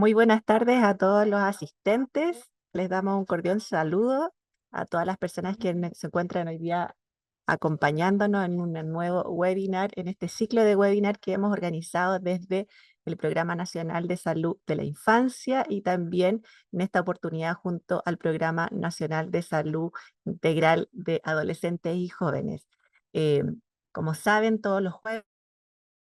Muy buenas tardes a todos los asistentes. Les damos un cordial saludo a todas las personas que se encuentran hoy día acompañándonos en un nuevo webinar, en este ciclo de webinar que hemos organizado desde el Programa Nacional de Salud de la Infancia y también en esta oportunidad junto al Programa Nacional de Salud Integral de Adolescentes y Jóvenes. Eh, Como saben, todos los jueves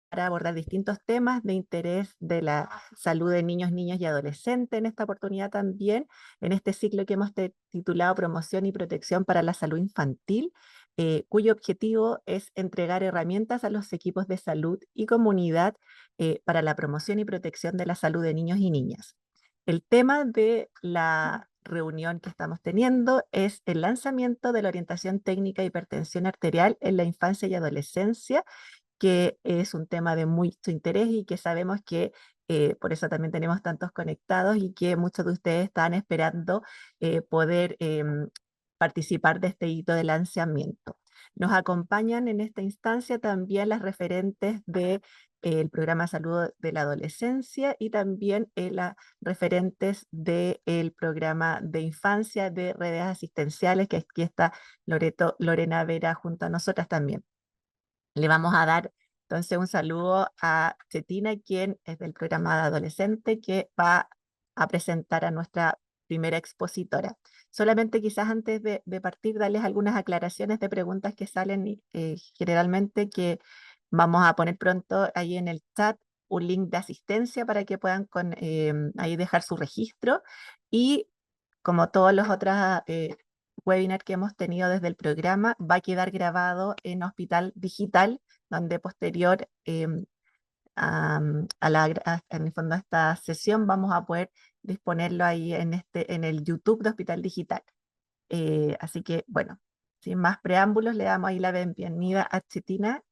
para abordar distintos temas de interés de la salud de niños, niñas y adolescentes en esta oportunidad también, en este ciclo que hemos titulado Promoción y Protección para la Salud Infantil, cuyo objetivo es entregar herramientas a los equipos de salud y comunidad para la promoción y protección de la salud de niños y niñas. El tema de la reunión que estamos teniendo es el lanzamiento de la orientación técnica de hipertensión arterial en la infancia y adolescencia, que es un tema de mucho interés y que sabemos que por eso también tenemos tantos conectados y que muchos de ustedes están esperando poder participar de este hito de lanzamiento. Nos acompañan en esta instancia también las referentes del programa de salud de la adolescencia y también las referentes del programa de infancia de redes asistenciales, que aquí está Lorena Vera junto a nosotras también. Le vamos a dar entonces un saludo a Cetina, quien es del programa de adolescente, que va a presentar a nuestra primera expositora. Solamente quizás antes de partir, darles algunas aclaraciones de preguntas que salen generalmente, que vamos a poner pronto ahí en el chat un link de asistencia para que puedan ahí dejar su registro. Y como todos los otros webinars que hemos tenido desde el programa, va a quedar grabado en Hospital Digital, donde posterior en el fondo a esta sesión vamos a poder disponerlo ahí en el YouTube de Hospital Digital. Así que, bueno, sin más preámbulos, le damos ahí la bienvenida a Chetina.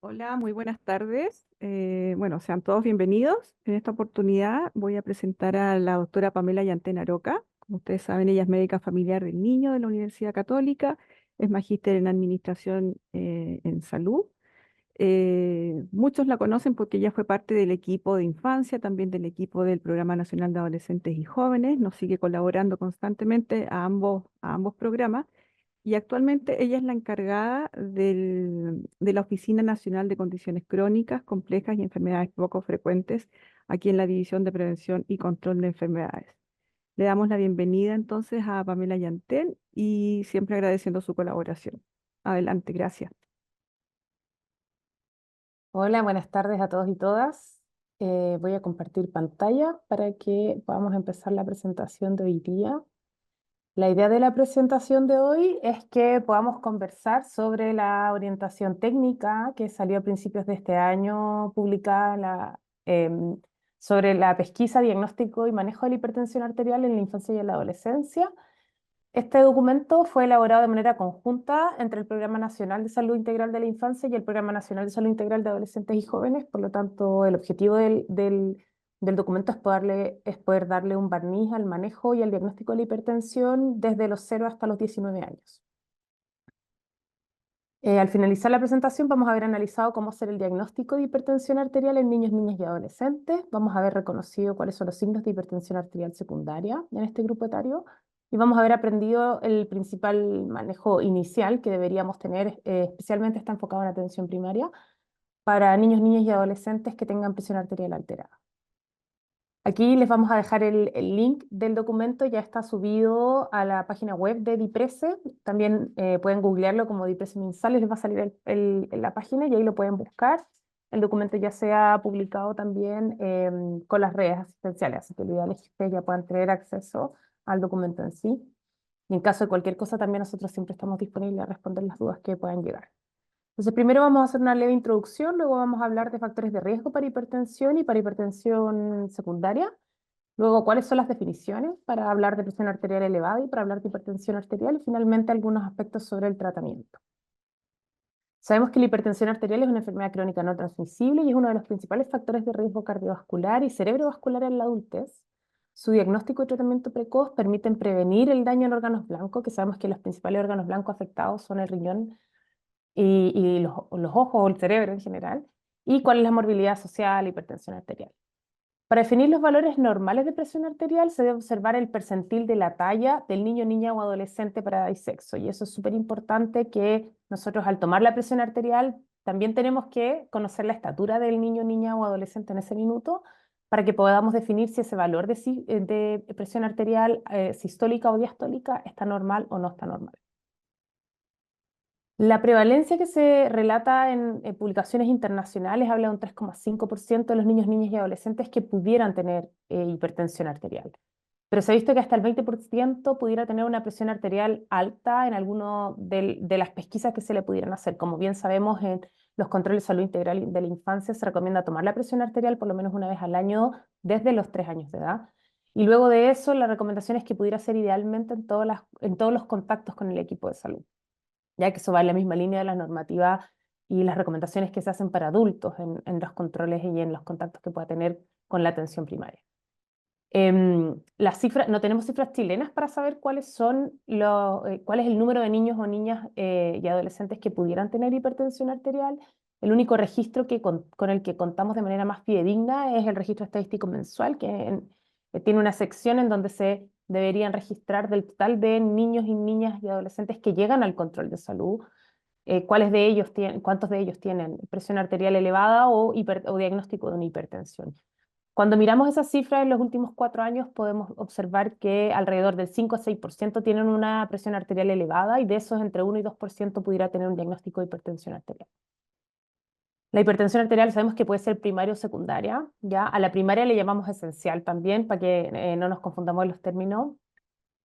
Hola, muy buenas tardes. Bueno, sean todos bienvenidos. En esta oportunidad voy a presentar a la doctora Pamela Yantén Aroca. Como ustedes saben, ella es médica familiar del niño de la Universidad Católica, es magíster en administración en salud. Muchos la conocen porque ella fue parte del equipo de infancia, también del equipo del Programa Nacional de Adolescentes y Jóvenes. Nos sigue colaborando constantemente a ambos programas. Y actualmente ella es la encargada de la Oficina Nacional de Condiciones Crónicas, Complejas y Enfermedades Poco Frecuentes aquí en la División de Prevención y Control de Enfermedades. Le damos la bienvenida entonces a Pamela Yantel y siempre agradeciendo su colaboración. Adelante, gracias. Hola, buenas tardes a todos y todas. Voy a compartir pantalla para que podamos empezar la presentación de hoy día. La idea de la presentación de hoy es que podamos conversar sobre la orientación técnica que salió a principios de este año, publicada sobre la pesquisa, diagnóstico y manejo de la hipertensión arterial en la infancia y en la adolescencia. Este documento fue elaborado de manera conjunta entre el Programa Nacional de Salud Integral de la Infancia y el Programa Nacional de Salud Integral de Adolescentes y Jóvenes. Por lo tanto, el objetivo del documento es poder darle un barniz al manejo y al diagnóstico de la hipertensión desde los 0 hasta los 19 años. Al finalizar la presentación vamos a haber analizado cómo hacer el diagnóstico de hipertensión arterial en niños, niñas y adolescentes. Vamos a haber reconocido cuáles son los signos de hipertensión arterial secundaria en este grupo etario. Y vamos a haber aprendido el principal manejo inicial que deberíamos tener, especialmente está enfocado en atención primaria, para niños, niñas y adolescentes que tengan presión arterial alterada. Aquí les vamos a dejar el link del documento, ya está subido a la página web de DIPRESE. También pueden googlearlo como DIPRESE Minsales, les va a salir la página y ahí lo pueden buscar. El documento ya se ha publicado también con las redes asistenciales, así que lo ideal es que ustedes ya puedan tener acceso al documento en sí. Y en caso de cualquier cosa, también nosotros siempre estamos disponibles a responder las dudas que puedan llegar. Entonces, primero vamos a hacer una leve introducción, luego vamos a hablar de factores de riesgo para hipertensión y para hipertensión secundaria. Luego, cuáles son las definiciones para hablar de presión arterial elevada y para hablar de hipertensión arterial. Y finalmente, algunos aspectos sobre el tratamiento. Sabemos que la hipertensión arterial es una enfermedad crónica no transmisible y es uno de los principales factores de riesgo cardiovascular y cerebrovascular en la adultez. Su diagnóstico y tratamiento precoz permiten prevenir el daño en órganos blancos, que sabemos que los principales órganos blancos afectados son el riñón y los ojos o el cerebro en general, y cuál es la morbilidad asociada a la hipertensión arterial. Para definir los valores normales de presión arterial se debe observar el percentil de la talla del niño, niña o adolescente para edad y sexo. Y eso es súper importante, que nosotros al tomar la presión arterial también tenemos que conocer la estatura del niño, niña o adolescente en ese minuto para que podamos definir si ese valor de presión arterial sistólica o diastólica está normal o no está normal. La prevalencia que se relata en publicaciones internacionales habla de un 3,5% de los niños, niñas y adolescentes que pudieran tener hipertensión arterial. Pero se ha visto que hasta el 20% pudiera tener una presión arterial alta en alguno de las pesquisas que se le pudieran hacer. Como bien sabemos, en los controles de salud integral de la infancia se recomienda tomar la presión arterial por lo menos una vez al año desde los 3 años de edad. Y luego de eso, la recomendación es que pudiera ser idealmente en todos los contactos con el equipo de salud, ya que eso va en la misma línea de las normativas y las recomendaciones que se hacen para adultos en los controles y en los contactos que pueda tener con la atención primaria. Las cifras, no tenemos cifras chilenas para saber cuál es el número de niños o niñas y adolescentes que pudieran tener hipertensión arterial. El único registro con el que contamos de manera más fidedigna es el registro estadístico mensual, que tiene una sección en donde se deberían registrar del total de niños y niñas y adolescentes que llegan al control de salud, cuántos de ellos tienen presión arterial elevada o diagnóstico de una hipertensión. Cuando miramos esas cifras en los últimos 4 años, podemos observar que alrededor del 5 a 6% tienen una presión arterial elevada, y de esos entre 1 y 2% pudiera tener un diagnóstico de hipertensión arterial. La hipertensión arterial sabemos que puede ser primaria o secundaria, ¿ya? A la primaria le llamamos esencial también, para que no nos confundamos en los términos.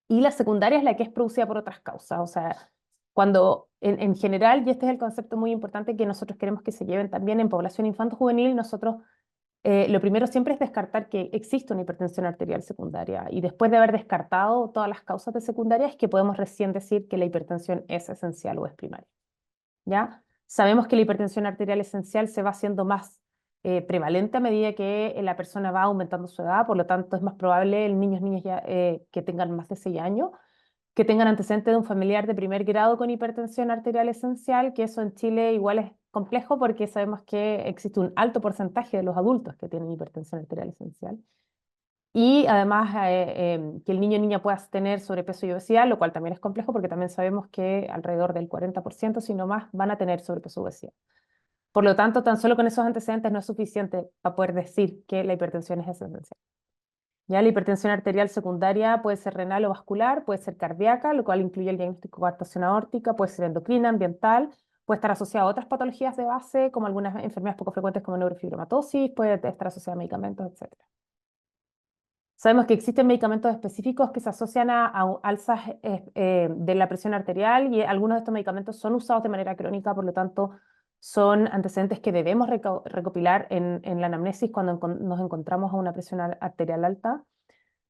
Y la secundaria es la que es producida por otras causas. O sea, cuando en general, y este es el concepto muy importante que nosotros queremos que se lleven también en población infanto-juvenil, nosotros lo primero siempre es descartar que existe una hipertensión arterial secundaria, y después de haber descartado todas las causas de secundaria es que podemos recién decir que la hipertensión es esencial o es primaria, ¿ya? Sabemos que la hipertensión arterial esencial se va haciendo más prevalente a medida que la persona va aumentando su edad, por lo tanto es más probable en niños, niñas que tengan más de 6 años, que tengan antecedentes de un familiar de primer grado con hipertensión arterial esencial, que eso en Chile igual es complejo porque sabemos que existe un alto porcentaje de los adultos que tienen hipertensión arterial esencial. Y además que el niño o niña pueda tener sobrepeso y obesidad, lo cual también es complejo porque también sabemos que alrededor del 40%, si no más, van a tener sobrepeso y obesidad. Por lo tanto, tan solo con esos antecedentes no es suficiente para poder decir que la hipertensión es esencial. Ya la hipertensión arterial secundaria puede ser renal o vascular, puede ser cardíaca, lo cual incluye el diagnóstico de coartación aórtica, puede ser endocrina, ambiental, puede estar asociada a otras patologías de base, como algunas enfermedades poco frecuentes como neurofibromatosis, puede estar asociada a medicamentos, etc. Sabemos que existen medicamentos específicos que se asocian a alzas de la presión arterial, y algunos de estos medicamentos son usados de manera crónica, por lo tanto son antecedentes que debemos recopilar en la anamnesis cuando nos encontramos a una presión arterial alta.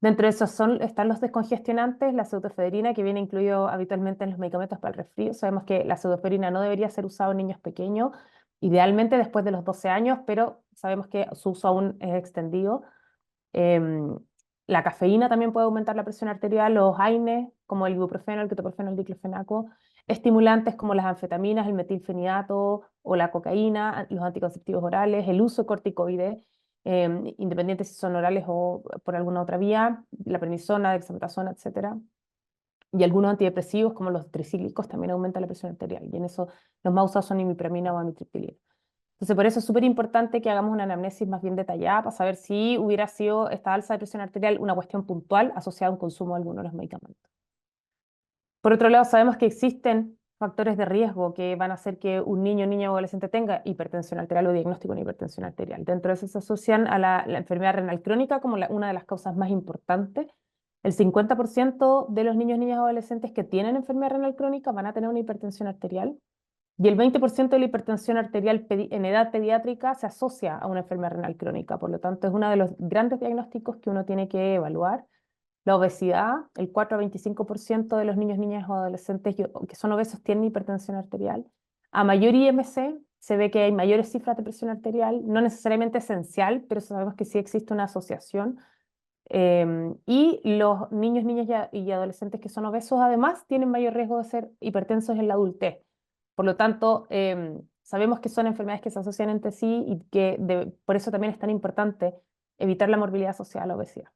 Dentro de esos están los descongestionantes, la pseudoefedrina, que viene incluido habitualmente en los medicamentos para el resfrío. Sabemos que la pseudoefedrina no debería ser usada en niños pequeños, idealmente después de los 12 años, pero sabemos que su uso aún es extendido. La cafeína también puede aumentar la presión arterial, los AINES, como el ibuprofeno, el ketoprofeno, el diclofenaco, estimulantes como las anfetaminas, el metilfenidato o la cocaína, los anticonceptivos orales, el uso de corticoides, independientes si son orales o por alguna otra vía, la prednisona, dexametasona, etc. Y algunos antidepresivos como los tricíclicos también aumentan la presión arterial, y en eso los más usados son imipramina o amitriptilina. Entonces, por eso es súper importante que hagamos una anamnesis más bien detallada para saber si hubiera sido esta alza de presión arterial una cuestión puntual asociada a un consumo de alguno de los medicamentos. Por otro lado, sabemos que existen factores de riesgo que van a hacer que un niño, niña o adolescente tenga hipertensión arterial o diagnóstico de hipertensión arterial. Dentro de eso se asocian a la enfermedad renal crónica como una de las causas más importantes. El 50% de los niños, niñas o adolescentes que tienen enfermedad renal crónica van a tener una hipertensión arterial. Y el 20% de la hipertensión arterial en edad pediátrica se asocia a una enfermedad renal crónica. Por lo tanto, es uno de los grandes diagnósticos que uno tiene que evaluar. La obesidad, el 4 a 25% de los niños, niñas o adolescentes que son obesos tienen hipertensión arterial. A mayor IMC se ve que hay mayores cifras de presión arterial, no necesariamente esencial, pero sabemos que sí existe una asociación. Y los niños, niñas y adolescentes que son obesos además tienen mayor riesgo de ser hipertensos en la adultez. Por lo tanto, sabemos que son enfermedades que se asocian entre sí y que por eso también es tan importante evitar la morbilidad asociada a la obesidad.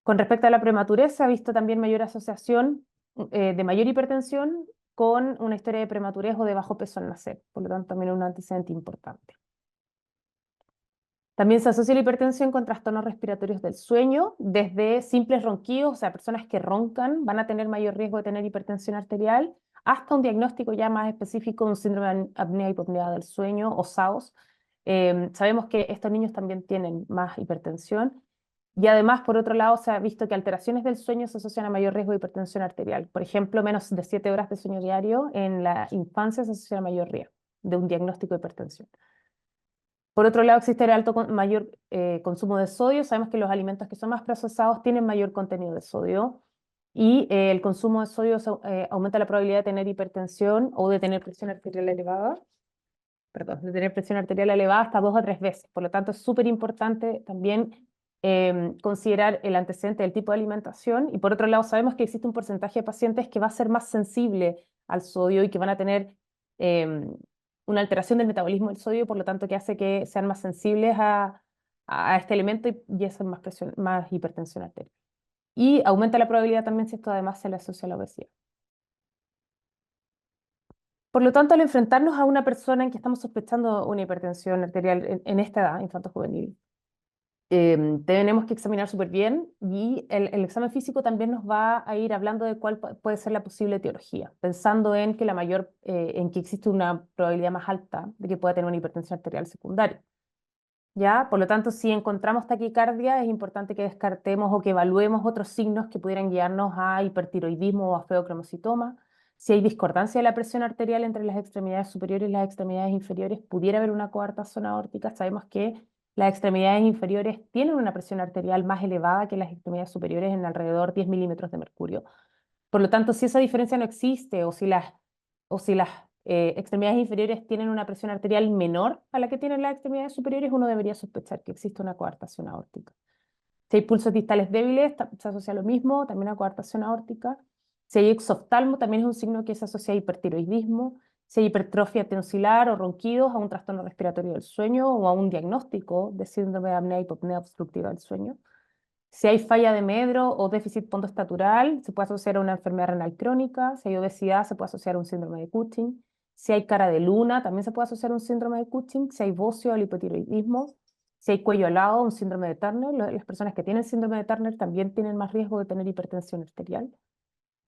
Con respecto a la prematurez, se ha visto también mayor asociación de mayor hipertensión con una historia de prematurez o de bajo peso al nacer, por lo tanto también es un antecedente importante. También se asocia la hipertensión con trastornos respiratorios del sueño, desde simples ronquidos, o sea, personas que roncan van a tener mayor riesgo de tener hipertensión arterial, hasta un diagnóstico ya más específico de un síndrome de apnea-hipopnea del sueño o SAOS. Sabemos que estos niños también tienen más hipertensión. Y además, por otro lado, se ha visto que alteraciones del sueño se asocian a mayor riesgo de hipertensión arterial. Por ejemplo, menos de 7 horas de sueño diario en la infancia se asocia a mayor riesgo de un diagnóstico de hipertensión. Por otro lado, existe el mayor consumo de sodio. Sabemos que los alimentos que son más procesados tienen mayor contenido de sodio y el consumo de sodio aumenta la probabilidad de tener hipertensión o de tener presión arterial elevada. Perdón, de tener presión arterial elevada hasta 2 o 3 veces. Por lo tanto, es súper importante también considerar el antecedente del tipo de alimentación. Y por otro lado, sabemos que existe un porcentaje de pacientes que va a ser más sensible al sodio y que van a tener una alteración del metabolismo del sodio, por lo tanto, que hace que sean más sensibles a este elemento y eso es más hipertensión arterial. Y aumenta la probabilidad también si esto además se le asocia a la obesidad. Por lo tanto, al enfrentarnos a una persona en que estamos sospechando una hipertensión arterial en esta edad, infanto-juvenil, tenemos que examinar súper bien y el examen físico también nos va a ir hablando de cuál puede ser la posible etiología, pensando en que en que existe una probabilidad más alta de que pueda tener una hipertensión arterial secundaria. ¿Ya? Por lo tanto, si encontramos taquicardia, es importante que descartemos o que evaluemos otros signos que pudieran guiarnos a hipertiroidismo o a feocromocitoma. Si hay discordancia de la presión arterial entre las extremidades superiores y las extremidades inferiores, pudiera haber una coartación aórtica. Sabemos que las extremidades inferiores tienen una presión arterial más elevada que las extremidades superiores en alrededor 10 milímetros de mercurio. Por lo tanto, si esa diferencia no existe o si las extremidades inferiores tienen una presión arterial menor a la que tienen las extremidades superiores, uno debería sospechar que existe una coartación aórtica. Si hay pulsos distales débiles, se asocia a lo mismo, también a coartación aórtica. Si hay exoftalmo, también es un signo que se asocia a hipertiroidismo. Si hay hipertrofia tenosilar o ronquidos, a un trastorno respiratorio del sueño o a un diagnóstico de síndrome de apnea-hipopnea obstructiva del sueño. Si hay falla de Medro o déficit pontoestatural, se puede asociar a una enfermedad renal crónica. Si hay obesidad, se puede asociar a un síndrome de Cushing. Si hay cara de luna, también se puede asociar a un síndrome de Cushing. Si hay bocio o hipotiroidismo. Si hay cuello alado, un síndrome de Turner. Las personas que tienen síndrome de Turner también tienen más riesgo de tener hipertensión arterial.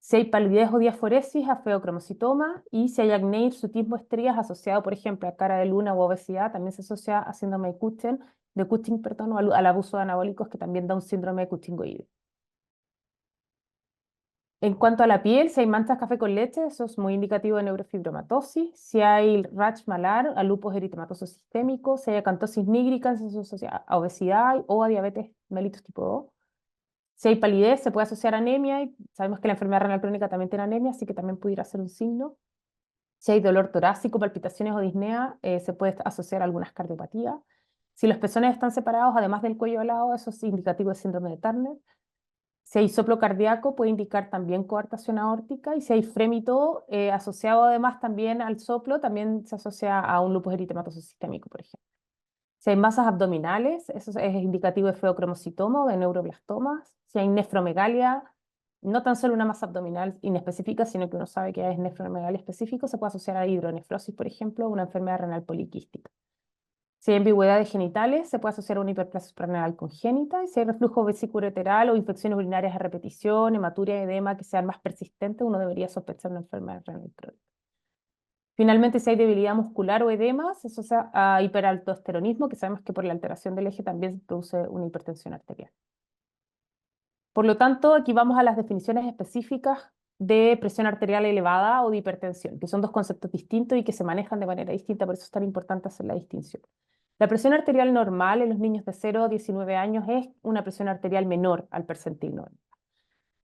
Si hay palidez o diaforesis, a feocromocitoma. Y si hay acné, hirsutismo, estrías asociado, por ejemplo, a cara de luna o obesidad, también se asocia a síndrome de Cushing, perdón, o al abuso de anabólicos, que también da un síndrome de Cushing-Goide. En cuanto a la piel, si hay manchas café con leche, eso es muy indicativo de neurofibromatosis. Si hay rash malar, a lupus eritematoso sistémico. Si hay acantosis nigricans, eso se asocia a obesidad o a diabetes mellitus tipo 2. Si hay palidez, se puede asociar a anemia, y sabemos que la enfermedad renal crónica también tiene anemia, así que también pudiera ser un signo. Si hay dolor torácico, palpitaciones o disnea, se puede asociar a algunas cardiopatías. Si los pezones están separados, además del cuello alado, eso es indicativo de síndrome de Turner. Si hay soplo cardíaco, puede indicar también coartación aórtica. Y si hay frémito asociado además también al soplo, también se asocia a un lupus eritematoso sistémico, por ejemplo. Si hay masas abdominales, eso es indicativo de feocromocitoma o de neuroblastomas. Si hay nefromegalia, no tan solo una masa abdominal inespecífica, sino que uno sabe que es nefromegalia específico, se puede asociar a hidronefrosis, por ejemplo, o una enfermedad renal poliquística. Si hay ambigüedades genitales, se puede asociar a una hiperplasia suprarrenal congénita. Y si hay reflujo vesículo-ureteral o infecciones urinarias a repetición, hematuria, edema que sean más persistentes, uno debería sospechar una enfermedad renal crónica. Finalmente, si hay debilidad muscular o edema, se asocia a hiperaldosteronismo, que sabemos que por la alteración del eje también se produce una hipertensión arterial. Por lo tanto, aquí vamos a las definiciones específicas de presión arterial elevada o de hipertensión, que son dos conceptos distintos y que se manejan de manera distinta, por eso es tan importante hacer la distinción. La presión arterial normal en los niños de 0 a 19 años es una presión arterial menor al percentil 90.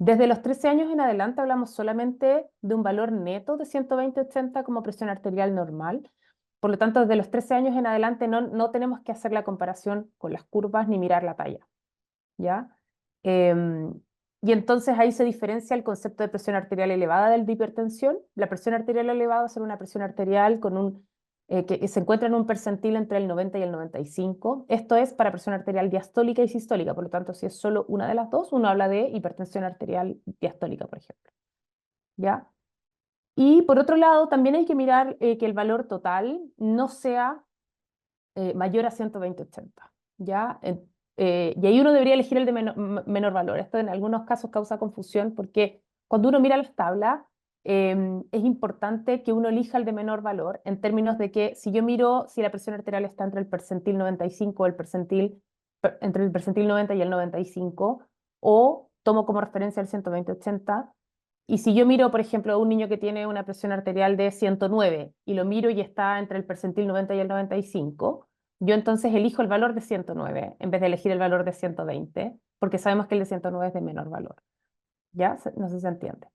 Desde los 13 años en adelante hablamos solamente de un valor neto de 120/80 como presión arterial normal. Por lo tanto, desde los 13 años en adelante no tenemos que hacer la comparación con las curvas ni mirar la talla, ¿ya? Y entonces ahí se diferencia el concepto de presión arterial elevada del de hipertensión. La presión arterial elevada es una presión arterial con un que se encuentra en un percentil entre el 90 y el 95. Esto es para presión arterial diastólica y sistólica, por lo tanto, si es solo una de las dos, uno habla de hipertensión arterial diastólica, por ejemplo. ¿Ya? Y por otro lado, también hay que mirar que el valor total no sea mayor a 120/80, ¿ya? Y ahí uno debería elegir el de menor valor. Esto en algunos casos causa confusión porque cuando uno mira las tablas, es importante que uno elija el de menor valor en términos de que si yo miro si la presión arterial está entre el percentil 95 o entre el percentil 90 y el 95, o tomo como referencia el 120/80, y si yo miro, por ejemplo, a un niño que tiene una presión arterial de 109 y lo miro y está entre el percentil 90 y el 95, yo entonces elijo el valor de 109 en vez de elegir el valor de 120, porque sabemos que el de 109 es de menor valor. ¿Ya? No sé si se entiende.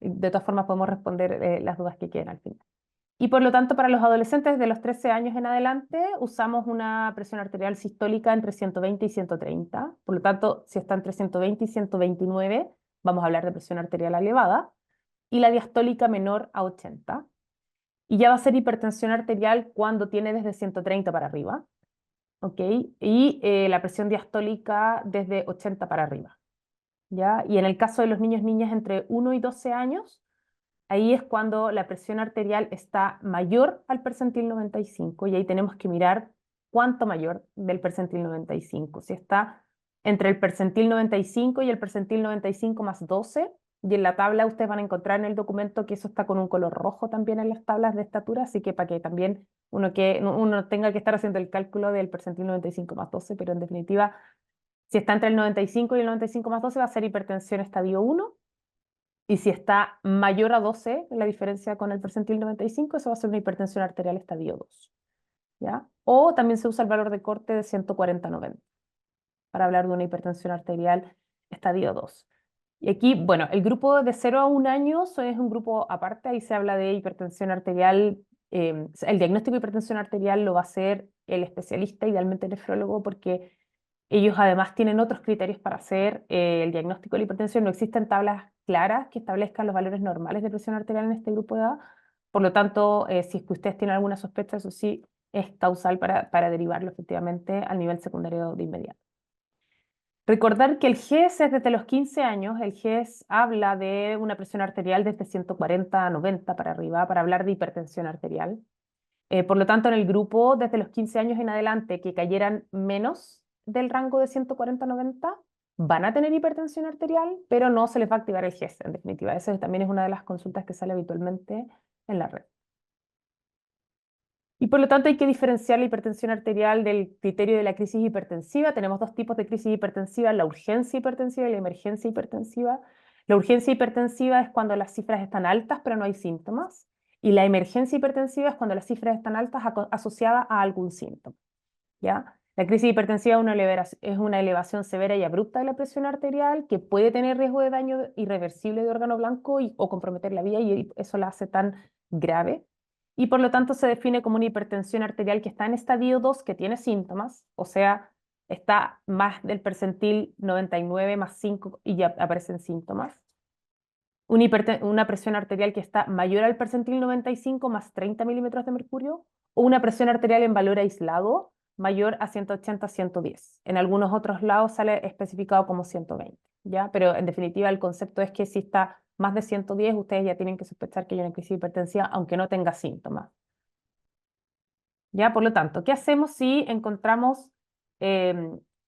De todas formas, podemos responder las dudas que quieran al final. Y por lo tanto, para los adolescentes de los 13 años en adelante, usamos una presión arterial sistólica entre 120 y 130. Por lo tanto, si está entre 120 y 129, vamos a hablar de presión arterial elevada. Y la diastólica menor a 80. Y ya va a ser hipertensión arterial cuando tiene desde 130 para arriba. ¿Ok? Y la presión diastólica desde 80 para arriba. ¿Ya? Y en el caso de los niños, niñas entre 1 y 12 años, ahí es cuando la presión arterial está mayor al percentil 95 y ahí tenemos que mirar cuánto mayor del percentil 95. Si está entre el percentil 95 y el percentil 95 más 12, y en la tabla ustedes van a encontrar en el documento que eso está con un color rojo también en las tablas de estatura, así que para que también uno tenga que estar haciendo el cálculo del percentil 95 más 12, pero en definitiva, si está entre el 95 y el 95 más 12 va a ser hipertensión estadio 1. Y si está mayor a 12, la diferencia con el percentil 95, eso va a ser una hipertensión arterial estadio 2. ¿Ya? O también se usa el valor de corte de 140/90 para hablar de una hipertensión arterial estadio 2. Y aquí, bueno, el grupo de 0 a 1 año es un grupo aparte, ahí se habla de hipertensión arterial. El diagnóstico de hipertensión arterial lo va a hacer el especialista, idealmente el nefrólogo, porque ellos además tienen otros criterios para hacer el diagnóstico de la hipertensión. No existen tablas claras que establezcan los valores normales de presión arterial en este grupo de edad. Por lo tanto, si es que ustedes tienen alguna sospecha, eso sí es causal para derivarlo efectivamente al nivel secundario de inmediato. Recordar que el GES es desde los 15 años. El GES habla de una presión arterial desde 140 a 90 para arriba, para hablar de hipertensión arterial. Por lo tanto, en el grupo desde los 15 años en adelante que cayeran menos del rango de 140 a 90, van a tener hipertensión arterial, pero no se les va a activar el GES, en definitiva. Esa también es una de las consultas que sale habitualmente en la red. Y por lo tanto hay que diferenciar la hipertensión arterial del criterio de la crisis hipertensiva. Tenemos dos tipos de crisis hipertensiva, la urgencia hipertensiva y la emergencia hipertensiva. La urgencia hipertensiva es cuando las cifras están altas pero no hay síntomas. Y la emergencia hipertensiva es cuando las cifras están altas asociadas a algún síntoma. ¿Ya? La crisis hipertensiva es una elevación severa y abrupta de la presión arterial que puede tener riesgo de daño irreversible de órgano blanco o comprometer la vida, y eso la hace tan grave. Y por lo tanto se define como una hipertensión arterial que está en estadio 2, que tiene síntomas, o sea, está más del percentil 99 más 5 y ya aparecen síntomas. Una presión arterial que está mayor al percentil 95 más 30 milímetros de mercurio, o una presión arterial en valor aislado mayor a 180-110. En algunos otros lados sale especificado como 120, ¿ya? Pero en definitiva el concepto es que si está más de 110, ustedes ya tienen que sospechar que hay una crisis hipertensiva, aunque no tenga síntomas. ¿Ya? Por lo tanto, ¿qué hacemos si encontramos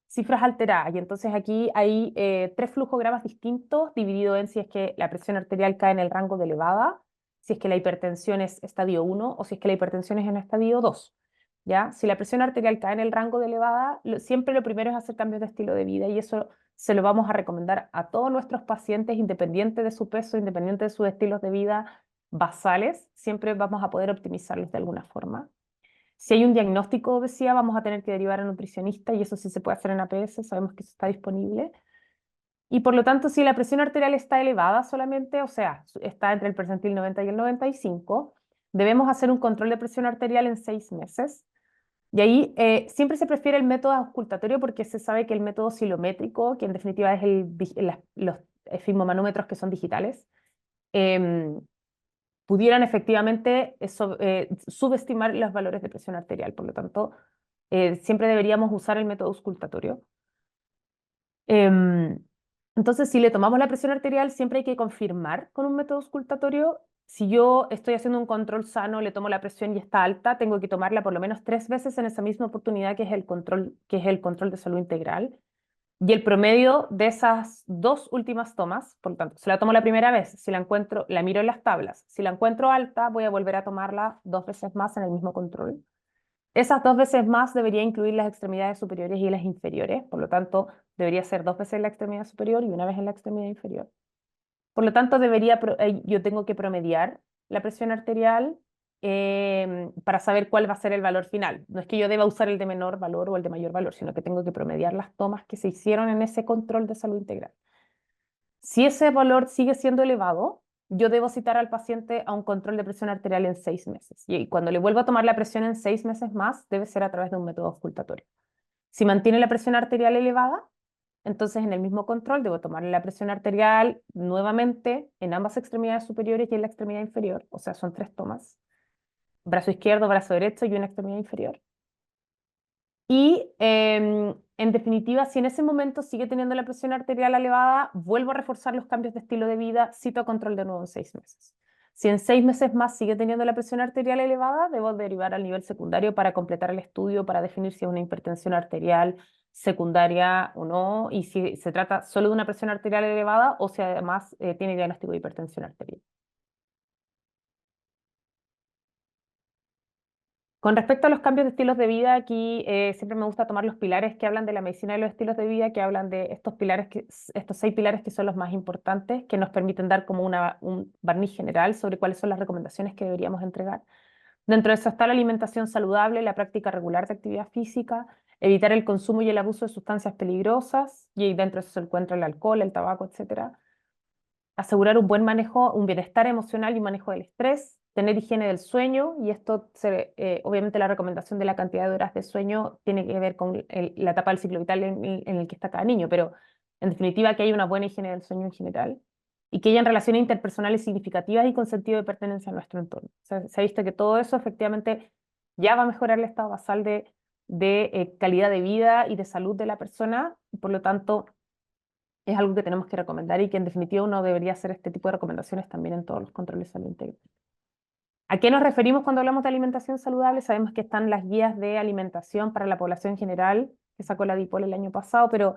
cifras alteradas? Y entonces aquí hay 3 flujogramas distintos, dividido en si es que la presión arterial cae en el rango de elevada, si es que la hipertensión es estadio 1 o si es que la hipertensión es en estadio 2. ¿Ya? Si la presión arterial cae en el rango de elevada, siempre lo primero es hacer cambios de estilo de vida, y eso se lo vamos a recomendar a todos nuestros pacientes, independiente de su peso, independiente de sus estilos de vida basales. Siempre vamos a poder optimizarlos de alguna forma. Si hay un diagnóstico de obesidad, vamos a tener que derivar a nutricionista, y eso sí se puede hacer en APS, sabemos que eso está disponible. Y por lo tanto, si la presión arterial está elevada solamente, o sea, está entre el percentil 90 y el 95, debemos hacer un control de presión arterial en 6 meses. Y ahí siempre se prefiere el método auscultatorio porque se sabe que el método oscilométrico, que en definitiva es los esfigmomanómetros que son digitales, pudieran efectivamente subestimar los valores de presión arterial. Por lo tanto, siempre deberíamos usar el método auscultatorio. Entonces, si le tomamos la presión arterial, siempre hay que confirmar con un método auscultatorio. Si yo estoy haciendo un control sano, le tomo la presión y está alta, tengo que tomarla por lo menos 3 veces en esa misma oportunidad que es el control de salud integral. Y el promedio de esas 2 últimas tomas, por lo tanto, si la tomo la primera vez, si la encuentro, la miro en las tablas. Si la encuentro alta, voy a volver a tomarla 2 veces más en el mismo control. Esas 2 veces más debería incluir las extremidades superiores y las inferiores, por lo tanto, debería ser 2 veces en la extremidad superior y 1 vez en la extremidad inferior. Por lo tanto, yo tengo que promediar la presión arterial para saber cuál va a ser el valor final. No es que yo deba usar el de menor valor o el de mayor valor, sino que tengo que promediar las tomas que se hicieron en ese control de salud integral. Si ese valor sigue siendo elevado, yo debo citar al paciente a un control de presión arterial en 6 meses. Y cuando le vuelvo a tomar la presión en 6 meses más, debe ser a través de un método auscultatorio. Si mantiene la presión arterial elevada, entonces en el mismo control debo tomarle la presión arterial nuevamente en ambas extremidades superiores y en la extremidad inferior. O sea, son 3 tomas. Brazo izquierdo, brazo derecho y una extremidad inferior. Y en definitiva, si en ese momento sigue teniendo la presión arterial elevada, vuelvo a reforzar los cambios de estilo de vida, cito a control de nuevo en 6 meses. Si en 6 meses más sigue teniendo la presión arterial elevada, debo derivar al nivel secundario para completar el estudio, para definir si es una hipertensión arterial secundaria o no, y si se trata solo de una presión arterial elevada o si además tiene diagnóstico de hipertensión arterial. Con respecto a los cambios de estilos de vida, aquí siempre me gusta tomar los pilares que hablan de la medicina de los estilos de vida, que hablan de estos 6 pilares que son los más importantes, que nos permiten dar como un barniz general sobre cuáles son las recomendaciones que deberíamos entregar. Dentro de eso está la alimentación saludable, la práctica regular de actividad física, evitar el consumo y el abuso de sustancias peligrosas, y dentro de eso se encuentra el alcohol, el tabaco, etcétera. Asegurar un buen manejo, un bienestar emocional y manejo del estrés, tener higiene del sueño, y esto, obviamente la recomendación de la cantidad de horas de sueño tiene que ver con la etapa del ciclo vital en el que está cada niño, pero en definitiva que haya una buena higiene del sueño en general, y que hayan relaciones interpersonales significativas y con sentido de pertenencia a nuestro entorno. O sea, se ha visto que todo eso efectivamente ya va a mejorar el estado basal de calidad de vida y de salud de la persona, y por lo tanto es algo que tenemos que recomendar y que en definitiva uno debería hacer este tipo de recomendaciones también en todos los controles de salud integral. ¿A qué nos referimos cuando hablamos de alimentación saludable? Sabemos que están las guías de alimentación para la población general que sacó la DIPOL el año pasado, pero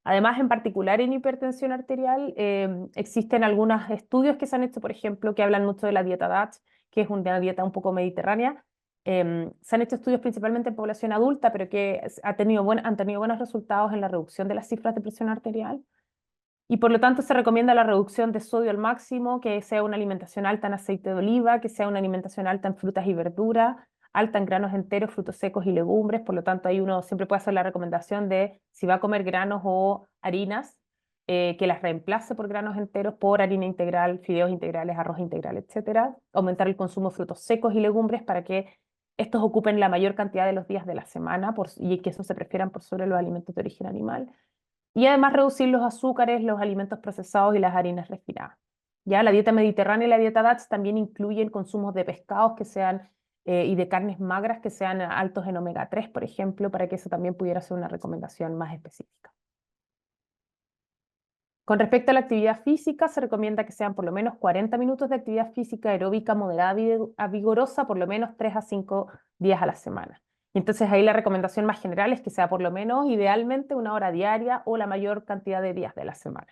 además en particular en hipertensión arterial existen algunos estudios que se han hecho, por ejemplo, que hablan mucho de la dieta DASH, que es una dieta un poco mediterránea. Se han hecho estudios principalmente en población adulta, pero que han tenido buenos resultados en la reducción de las cifras de presión arterial. Y por lo tanto se recomienda la reducción de sodio al máximo, que sea una alimentación alta en aceite de oliva, que sea una alimentación alta en frutas y verduras, alta en granos enteros, frutos secos y legumbres. Por lo tanto, ahí uno siempre puede hacer la recomendación de si va a comer granos o harinas, que las reemplace por granos enteros, por harina integral, fideos integrales, arroz integral, etcétera. Aumentar el consumo de frutos secos y legumbres para que estos ocupen la mayor cantidad de los días de la semana y que eso se prefieran por sobre los alimentos de origen animal. Y además reducir los azúcares, los alimentos procesados y las harinas refinadas. Ya la dieta mediterránea y la dieta DASH también incluyen consumos de pescados que sean y de carnes magras que sean altos en omega 3, por ejemplo, para que eso también pudiera ser una recomendación más específica. Con respecto a la actividad física, se recomienda que sean por lo menos 40 minutos de actividad física aeróbica moderada a vigorosa, por lo menos 3 a 5 días a la semana. Entonces ahí la recomendación más general es que sea por lo menos, idealmente, 1 hora diaria o la mayor cantidad de días de la semana.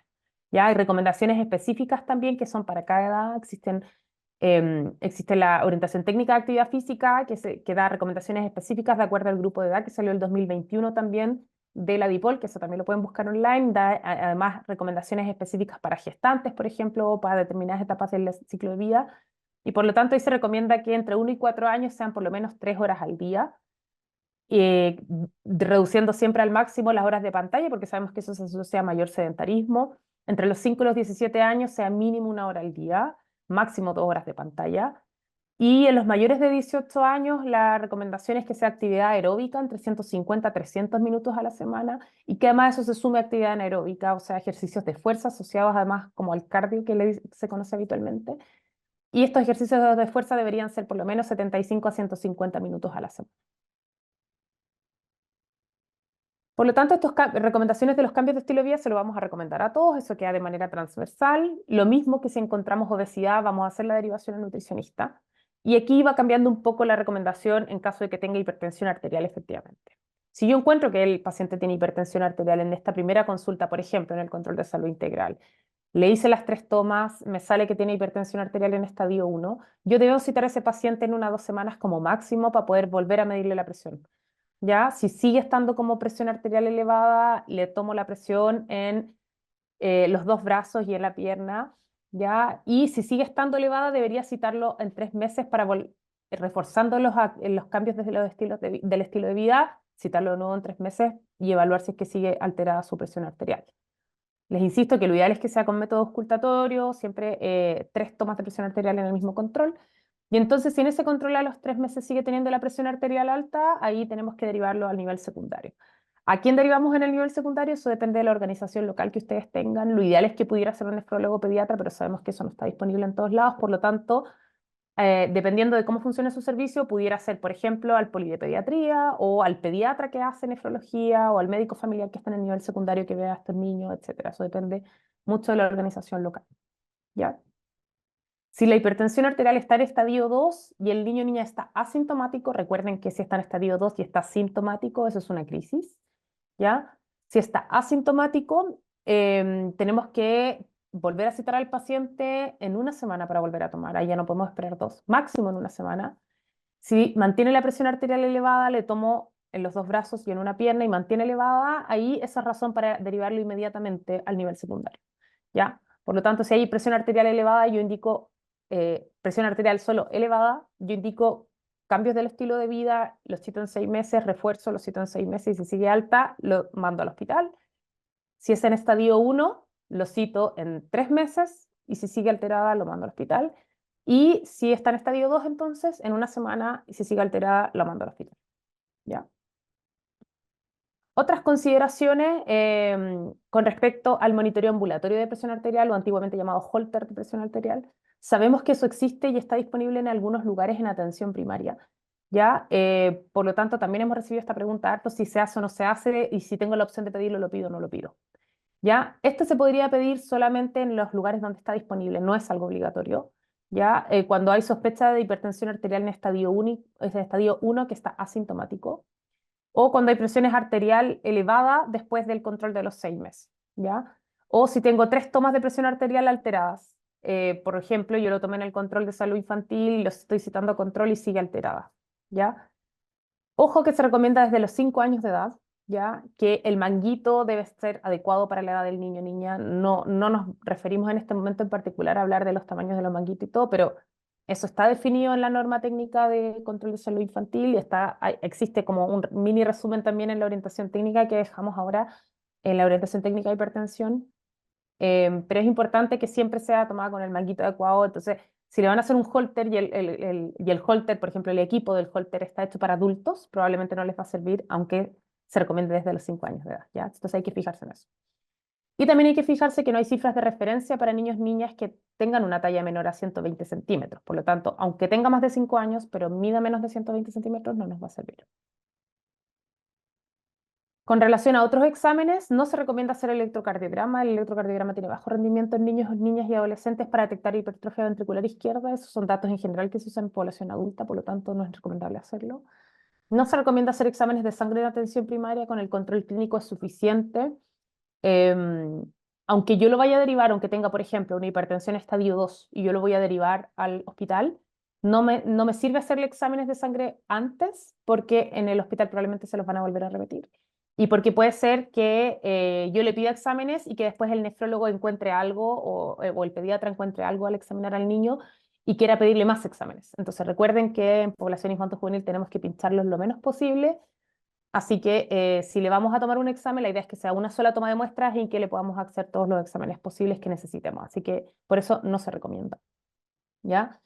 Ya hay recomendaciones específicas también que son para cada edad. Existe la orientación técnica de actividad física que da recomendaciones específicas de acuerdo al grupo de edad que salió el 2021 también de la DIPOL, que eso también lo pueden buscar online. Da además recomendaciones específicas para gestantes, por ejemplo, o para determinadas etapas del ciclo de vida. Y por lo tanto ahí se recomienda que entre 1 y 4 años sean por lo menos 3 horas al día, reduciendo siempre al máximo las horas de pantalla, porque sabemos que eso se asocia a mayor sedentarismo. Entre los 5 y los 17 años sea mínimo 1 hora al día, máximo 2 horas de pantalla. Y en los mayores de 18 años la recomendación es que sea actividad aeróbica entre 150 a 300 minutos a la semana y que además eso se sume a actividad anaeróbica, o sea, ejercicios de fuerza asociados además como al cardio que se conoce habitualmente. Y estos ejercicios de fuerza deberían ser por lo menos 75 a 150 minutos a la semana. Por lo tanto, estas recomendaciones de los cambios de estilo de vida se lo vamos a recomendar a todos, eso queda de manera transversal. Lo mismo que si encontramos obesidad, vamos a hacer la derivación al nutricionista. Y aquí va cambiando un poco la recomendación en caso de que tenga hipertensión arterial efectivamente. Si yo encuentro que el paciente tiene hipertensión arterial en esta primera consulta, por ejemplo, en el control de salud integral, le hice las 3 tomas, me sale que tiene hipertensión arterial en estadio 1, yo debo citar a ese paciente en 1 o 2 semanas como máximo para poder volver a medirle la presión. ¿Ya? Si sigue estando como presión arterial elevada, le tomo la presión en los 2 brazos y en la pierna, ¿ya? Y si sigue estando elevada, debería citarlo en 3 meses para reforzando los cambios desde los del estilo de vida, citarlo de nuevo en 3 meses y evaluar si es que sigue alterada su presión arterial. Les insisto que lo ideal es que sea con método auscultatorio, siempre 3 tomas de presión arterial en el mismo control. Y entonces, si en ese control a los 3 meses sigue teniendo la presión arterial alta, ahí tenemos que derivarlo al nivel secundario. ¿A quién derivamos en el nivel secundario? Eso depende de la organización local que ustedes tengan. Lo ideal es que pudiera ser un nefrólogo pediatra, pero sabemos que eso no está disponible en todos lados. Por lo tanto, dependiendo de cómo funcione su servicio, pudiera ser, por ejemplo, al poli de pediatría o al pediatra que hace nefrología o al médico familiar que está en el nivel secundario que vea a estos niños, etc. Eso depende mucho de la organización local. ¿Ya? Si la hipertensión arterial está en estadio 2 y el niño o niña está asintomático, recuerden que si está en estadio 2 y está sintomático, eso es una crisis, ¿ya? Si está asintomático, tenemos que volver a citar al paciente en 1 semana para volver a tomar. Ahí ya no podemos esperar 2, máximo en 1 semana. Si mantiene la presión arterial elevada, le tomo en los 2 brazos y en una pierna y mantiene elevada, ahí esa es razón para derivarlo inmediatamente al nivel secundario, ¿ya? Por lo tanto, si hay presión arterial elevada, yo indico presión arterial solo elevada, yo indico cambios del estilo de vida, los cito en 6 meses, refuerzo, los cito en 6 meses y si sigue alta, lo mando al hospital. Si es en estadio 1, lo cito en 3 meses y si sigue alterada, lo mando al hospital. Y si está en estadio 2, entonces, en 1 semana y si sigue alterada, lo mando al hospital. ¿Ya? Otras consideraciones con respecto al monitoreo ambulatorio de presión arterial o antiguamente llamado Holter de presión arterial. Sabemos que eso existe y está disponible en algunos lugares en atención primaria. ¿Ya? Por lo tanto, también hemos recibido esta pregunta harto, si se hace o no se hace, y si tengo la opción de pedirlo, lo pido o no lo pido. ¿Ya? Este se podría pedir solamente en los lugares donde está disponible, no es algo obligatorio. ¿Ya? Cuando hay sospecha de hipertensión arterial en estadio 1 que está asintomático, o cuando hay presión arterial elevada después del control de los 6 meses, ¿ya? O si tengo 3 tomas de presión arterial alteradas, por ejemplo, yo lo tomé en el control de salud infantil y lo estoy citando a control y sigue alterada, ¿ya? Ojo que se recomienda desde los 5 años de edad, ¿ya? Que el manguito debe ser adecuado para la edad del niño o niña. No nos referimos en este momento en particular a hablar de los tamaños de los manguitos y todo, pero eso está definido en la norma técnica de control de salud infantil y existe como un mini resumen también en la orientación técnica que dejamos ahora en la orientación técnica de hipertensión. Pero es importante que siempre sea tomada con el manguito adecuado. Entonces, si le van a hacer un holter y el holter, por ejemplo, el equipo del holter está hecho para adultos, probablemente no les va a servir, aunque se recomiende desde los 5 años de edad, ¿ya? Entonces hay que fijarse en eso. Y también hay que fijarse que no hay cifras de referencia para niños y niñas que tengan una talla menor a 120 centímetros. Por lo tanto, aunque tenga más de 5 años, pero mida menos de 120 centímetros, no nos va a servir. Con relación a otros exámenes, no se recomienda hacer electrocardiograma. El electrocardiograma tiene bajo rendimiento en niños, niñas y adolescentes para detectar hipertrofia ventricular izquierda. Esos son datos en general que se usan en población adulta, por lo tanto no es recomendable hacerlo. No se recomienda hacer exámenes de sangre en atención primaria, con el control clínico es suficiente. Aunque yo lo vaya a derivar, aunque tenga, por ejemplo, una hipertensión estadio 2 y yo lo voy a derivar al hospital, no me sirve hacerle exámenes de sangre antes porque en el hospital probablemente se los van a volver a repetir. Y porque puede ser que yo le pida exámenes y que después el nefrólogo encuentre algo o el pediatra encuentre algo al examinar al niño y quiera pedirle más exámenes. Entonces recuerden que en población infanto-juvenil tenemos que pincharlos lo menos posible. Así que si le vamos a tomar un examen, la idea es que sea una sola toma de muestras y que le podamos hacer todos los exámenes posibles que necesitemos. Así que por eso no se recomienda. ¿Ya?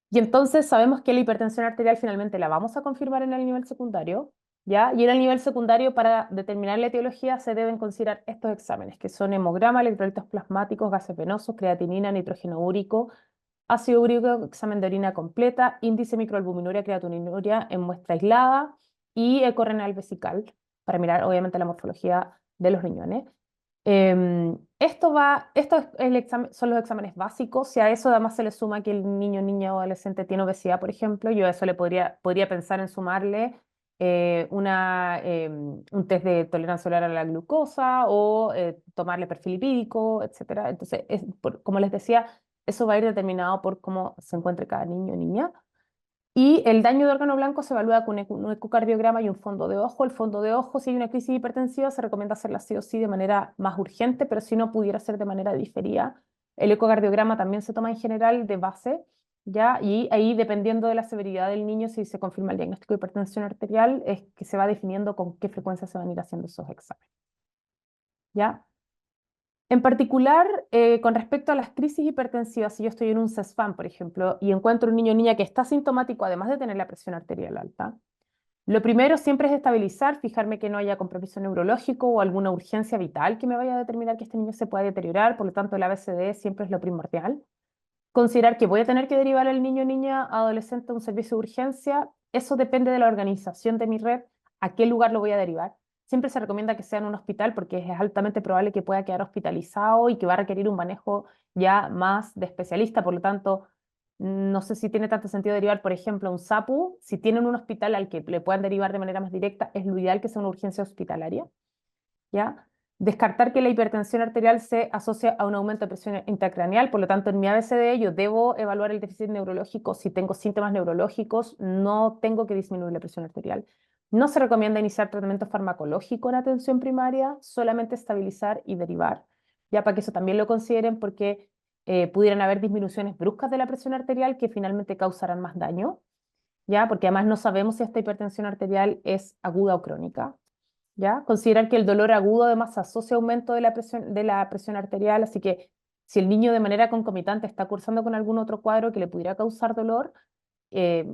Y entonces sabemos que la hipertensión arterial finalmente la vamos a confirmar en el nivel secundario, ¿ya? Y en el nivel secundario, para determinar la etiología, se deben considerar estos exámenes, que son hemograma, electrolitos plasmáticos, gases venosos, creatinina, nitrógeno úrico, ácido úrico, examen de orina completa, índice microalbuminuria, creatininuria en muestra aislada y eco renal vesical para mirar obviamente la morfología de los riñones. Son los exámenes básicos. Si a eso además se le suma que el niño, niña o adolescente tiene obesidad, por ejemplo, yo a eso le podría pensar en sumarle un test de tolerancia oral a la glucosa o tomarle perfil lipídico, etcétera. Entonces, como les decía, eso va a ir determinado por cómo se encuentre cada niño o niña. Y el daño de órgano blanco se evalúa con un ecocardiograma y un fondo de ojo. El fondo de ojo, si hay una crisis hipertensiva, se recomienda hacerla sí o sí de manera más urgente, pero si no pudiera ser de manera diferida. El ecocardiograma también se toma en general de base, ¿ya? Y ahí, dependiendo de la severidad del niño, si se confirma el diagnóstico de hipertensión arterial, es que se va definiendo con qué frecuencia se van a ir haciendo esos exámenes, ¿ya? En particular, con respecto a las crisis hipertensivas, si yo estoy en un CESFAM, por ejemplo, y encuentro un niño o niña que está sintomático, además de tener la presión arterial alta, lo primero siempre es estabilizar, fijarme que no haya compromiso neurológico o alguna urgencia vital que me vaya a determinar que este niño se pueda deteriorar, por lo tanto el ABCD siempre es lo primordial. Considerar que voy a tener que derivar al niño o niña adolescente a un servicio de urgencia, eso depende de la organización de mi red, a qué lugar lo voy a derivar. Siempre se recomienda que sea en un hospital porque es altamente probable que pueda quedar hospitalizado y que va a requerir un manejo ya más de especialista. Por lo tanto, no sé si tiene tanto sentido derivar, por ejemplo, a un SAPU. Si tienen un hospital al que le puedan derivar de manera más directa, es lo ideal que sea una urgencia hospitalaria, ¿ya? Descartar que la hipertensión arterial se asocia a un aumento de presión intracraneal, por lo tanto, en mi ABCD yo debo evaluar el déficit neurológico. Si tengo síntomas neurológicos, no tengo que disminuir la presión arterial. No se recomienda iniciar tratamiento farmacológico en atención primaria, solamente estabilizar y derivar, ya para que eso también lo consideren porque pudieran haber disminuciones bruscas de la presión arterial que finalmente causarán más daño, ya, porque además no sabemos si esta hipertensión arterial es aguda o crónica. ¿Ya? Considerar que el dolor agudo además asocia aumento de la presión arterial, así que si el niño de manera concomitante está cursando con algún otro cuadro que le pudiera causar dolor,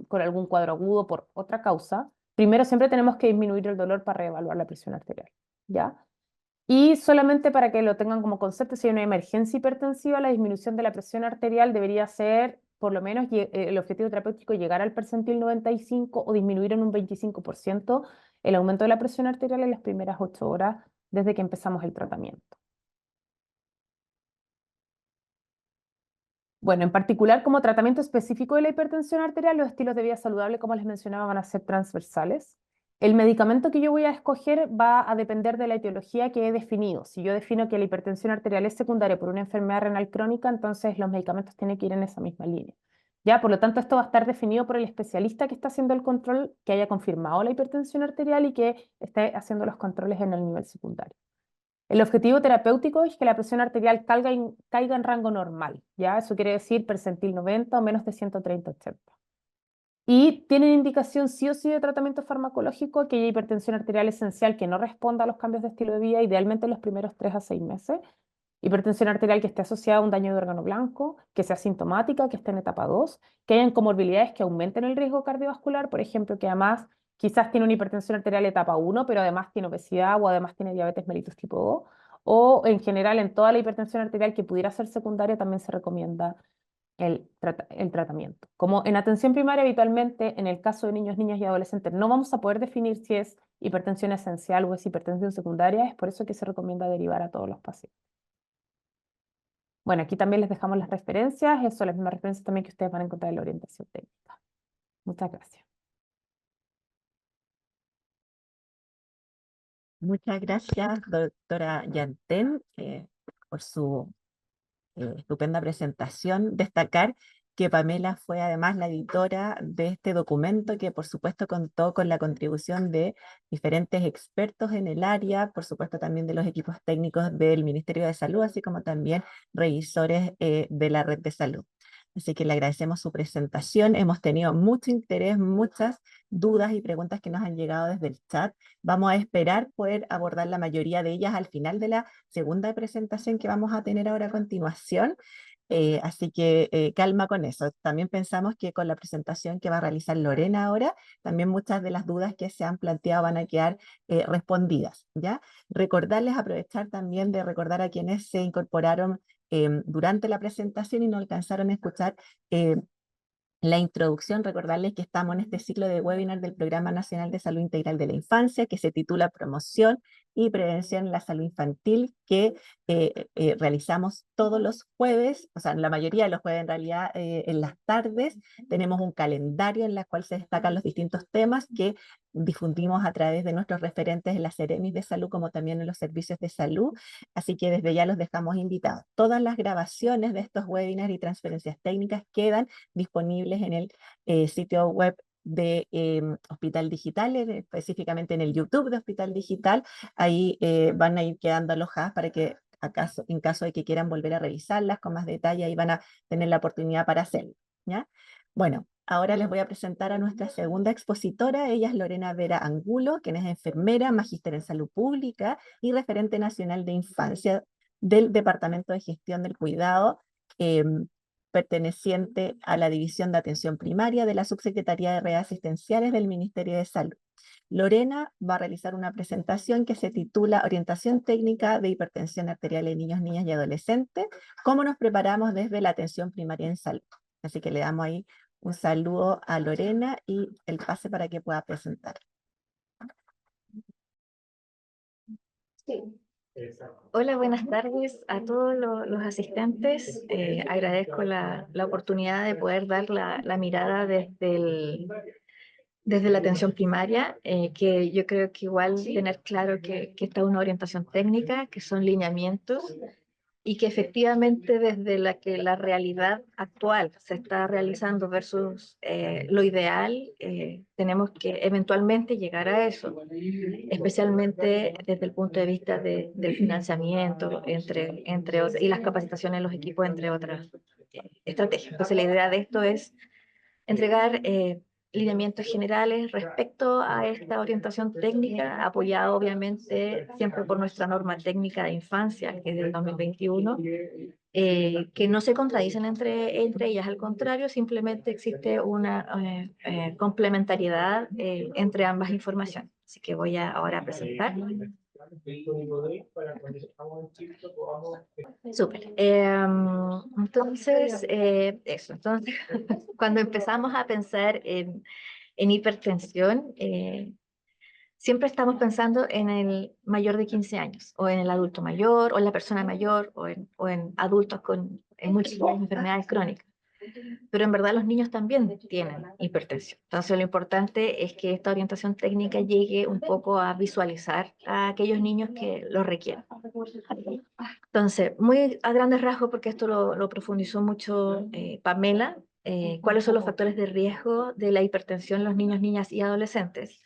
con algún cuadro agudo por otra causa, primero siempre tenemos que disminuir el dolor para reevaluar la presión arterial, ¿ya? Y solamente para que lo tengan como concepto, si hay una emergencia hipertensiva, la disminución de la presión arterial debería ser, por lo menos, el objetivo terapéutico, llegar al percentil 95 o disminuir en un 25% el aumento de la presión arterial en las primeras 8 horas desde que empezamos el tratamiento. Bueno, en particular, como tratamiento específico de la hipertensión arterial, los estilos de vida saludable, como les mencionaba, van a ser transversales. El medicamento que yo voy a escoger va a depender de la etiología que he definido. Si yo defino que la hipertensión arterial es secundaria por una enfermedad renal crónica, entonces los medicamentos tienen que ir en esa misma línea. ¿Ya? Por lo tanto, esto va a estar definido por el especialista que está haciendo el control, que haya confirmado la hipertensión arterial y que esté haciendo los controles en el nivel secundario. El objetivo terapéutico es que la presión arterial caiga en rango normal, ¿ya? Eso quiere decir percentil 90 o menos de 130/80. Y tienen indicación sí o sí de tratamiento farmacológico, aquella hipertensión arterial esencial que no responda a los cambios de estilo de vida, idealmente en los primeros 3 a 6 meses. Hipertensión arterial que esté asociada a un daño de órgano blanco, que sea sintomática, que esté en etapa 2, que hayan comorbilidades que aumenten el riesgo cardiovascular, por ejemplo, que además quizás tiene una hipertensión arterial etapa 1, pero además tiene obesidad o además tiene diabetes mellitus tipo 2, o en general en toda la hipertensión arterial que pudiera ser secundaria también se recomienda el tratamiento. Como en atención primaria habitualmente, en el caso de niños, niñas y adolescentes, no vamos a poder definir si es hipertensión esencial o es hipertensión secundaria, es por eso que se recomienda derivar a todos los pacientes. Bueno, aquí también les dejamos las referencias, eso, las mismas referencias también que ustedes van a encontrar en la orientación técnica. Muchas gracias. Muchas gracias, doctora Yantén, por su estupenda presentación. Destacar que Pamela fue además la editora de este documento que por supuesto contó con la contribución de diferentes expertos en el área, por supuesto también de los equipos técnicos del Ministerio de Salud, así como también revisores de la red de salud. Así que le agradecemos su presentación. Hemos tenido mucho interés, muchas dudas y preguntas que nos han llegado desde el chat. Vamos a esperar poder abordar la mayoría de ellas al final de la segunda presentación que vamos a tener ahora a continuación. Así que calma con eso. También pensamos que con la presentación que va a realizar Lorena ahora, también muchas de las dudas que se han planteado van a quedar respondidas, ¿ya? Recordarles, aprovechar también de recordar a quienes se incorporaron durante la presentación y no alcanzaron a escuchar la introducción. Recordarles que estamos en este ciclo de webinar del Programa Nacional de Salud Integral de la Infancia, que se titula Promoción y Prevención en la Salud Infantil, que realizamos todos los jueves, o sea, la mayoría de los jueves en realidad, en las tardes. Tenemos un calendario en el cual se destacan los distintos temas que difundimos a través de nuestros referentes en las Seremis de Salud, como también en los servicios de salud. Así que desde ya los dejamos invitados. Todas las grabaciones de estos webinars y transferencias técnicas quedan disponibles en el sitio web de Hospital Digital, específicamente en el YouTube de Hospital Digital. Ahí van a ir quedando alojadas para que en caso de que quieran volver a revisarlas con más detalle, ahí van a tener la oportunidad para hacerlo, ¿ya? Bueno, ahora les voy a presentar a nuestra segunda expositora. Ella es Lorena Vera Angulo, quien es enfermera, magíster en salud pública y referente nacional de infancia del Departamento de Gestión del Cuidado, perteneciente a la División de Atención Primaria de la Subsecretaría de Redes Asistenciales del Ministerio de Salud. Lorena va a realizar una presentación que se titula Orientación técnica de hipertensión arterial en niños, niñas y adolescentes, cómo nos preparamos desde la atención primaria en salud. Así que le damos ahí un saludo a Lorena y el pase para que pueda presentar. Sí. Hola, buenas tardes a todos los asistentes. Agradezco la oportunidad de poder dar la mirada desde la atención primaria, que yo creo que igual tener claro que esta es una orientación técnica, que son lineamientos, y que efectivamente desde la realidad actual se está realizando versus lo ideal, tenemos que eventualmente llegar a eso, especialmente desde el punto de vista del financiamiento, entre otras, y las capacitaciones de los equipos, entre otras estrategias. Entonces la idea de esto es entregar lineamientos generales respecto a esta orientación técnica, apoyada obviamente siempre por nuestra norma técnica de infancia, que es del 2021, que no se contradicen entre ellas, al contrario, simplemente existe una complementariedad entre ambas informaciones. Así que voy ahora a presentar. Súper. Entonces, eso. Entonces, cuando empezamos a pensar en hipertensión, siempre estamos pensando en el mayor de 15 años, o en el adulto mayor, o en la persona mayor, o en adultos con múltiples enfermedades crónicas. Pero en verdad los niños también tienen hipertensión. Entonces lo importante es que esta orientación técnica llegue un poco a visualizar a aquellos niños que lo requieren. Entonces, muy a grandes rasgos, porque esto lo profundizó mucho Pamela, ¿cuáles son los factores de riesgo de la hipertensión en los niños, niñas y adolescentes?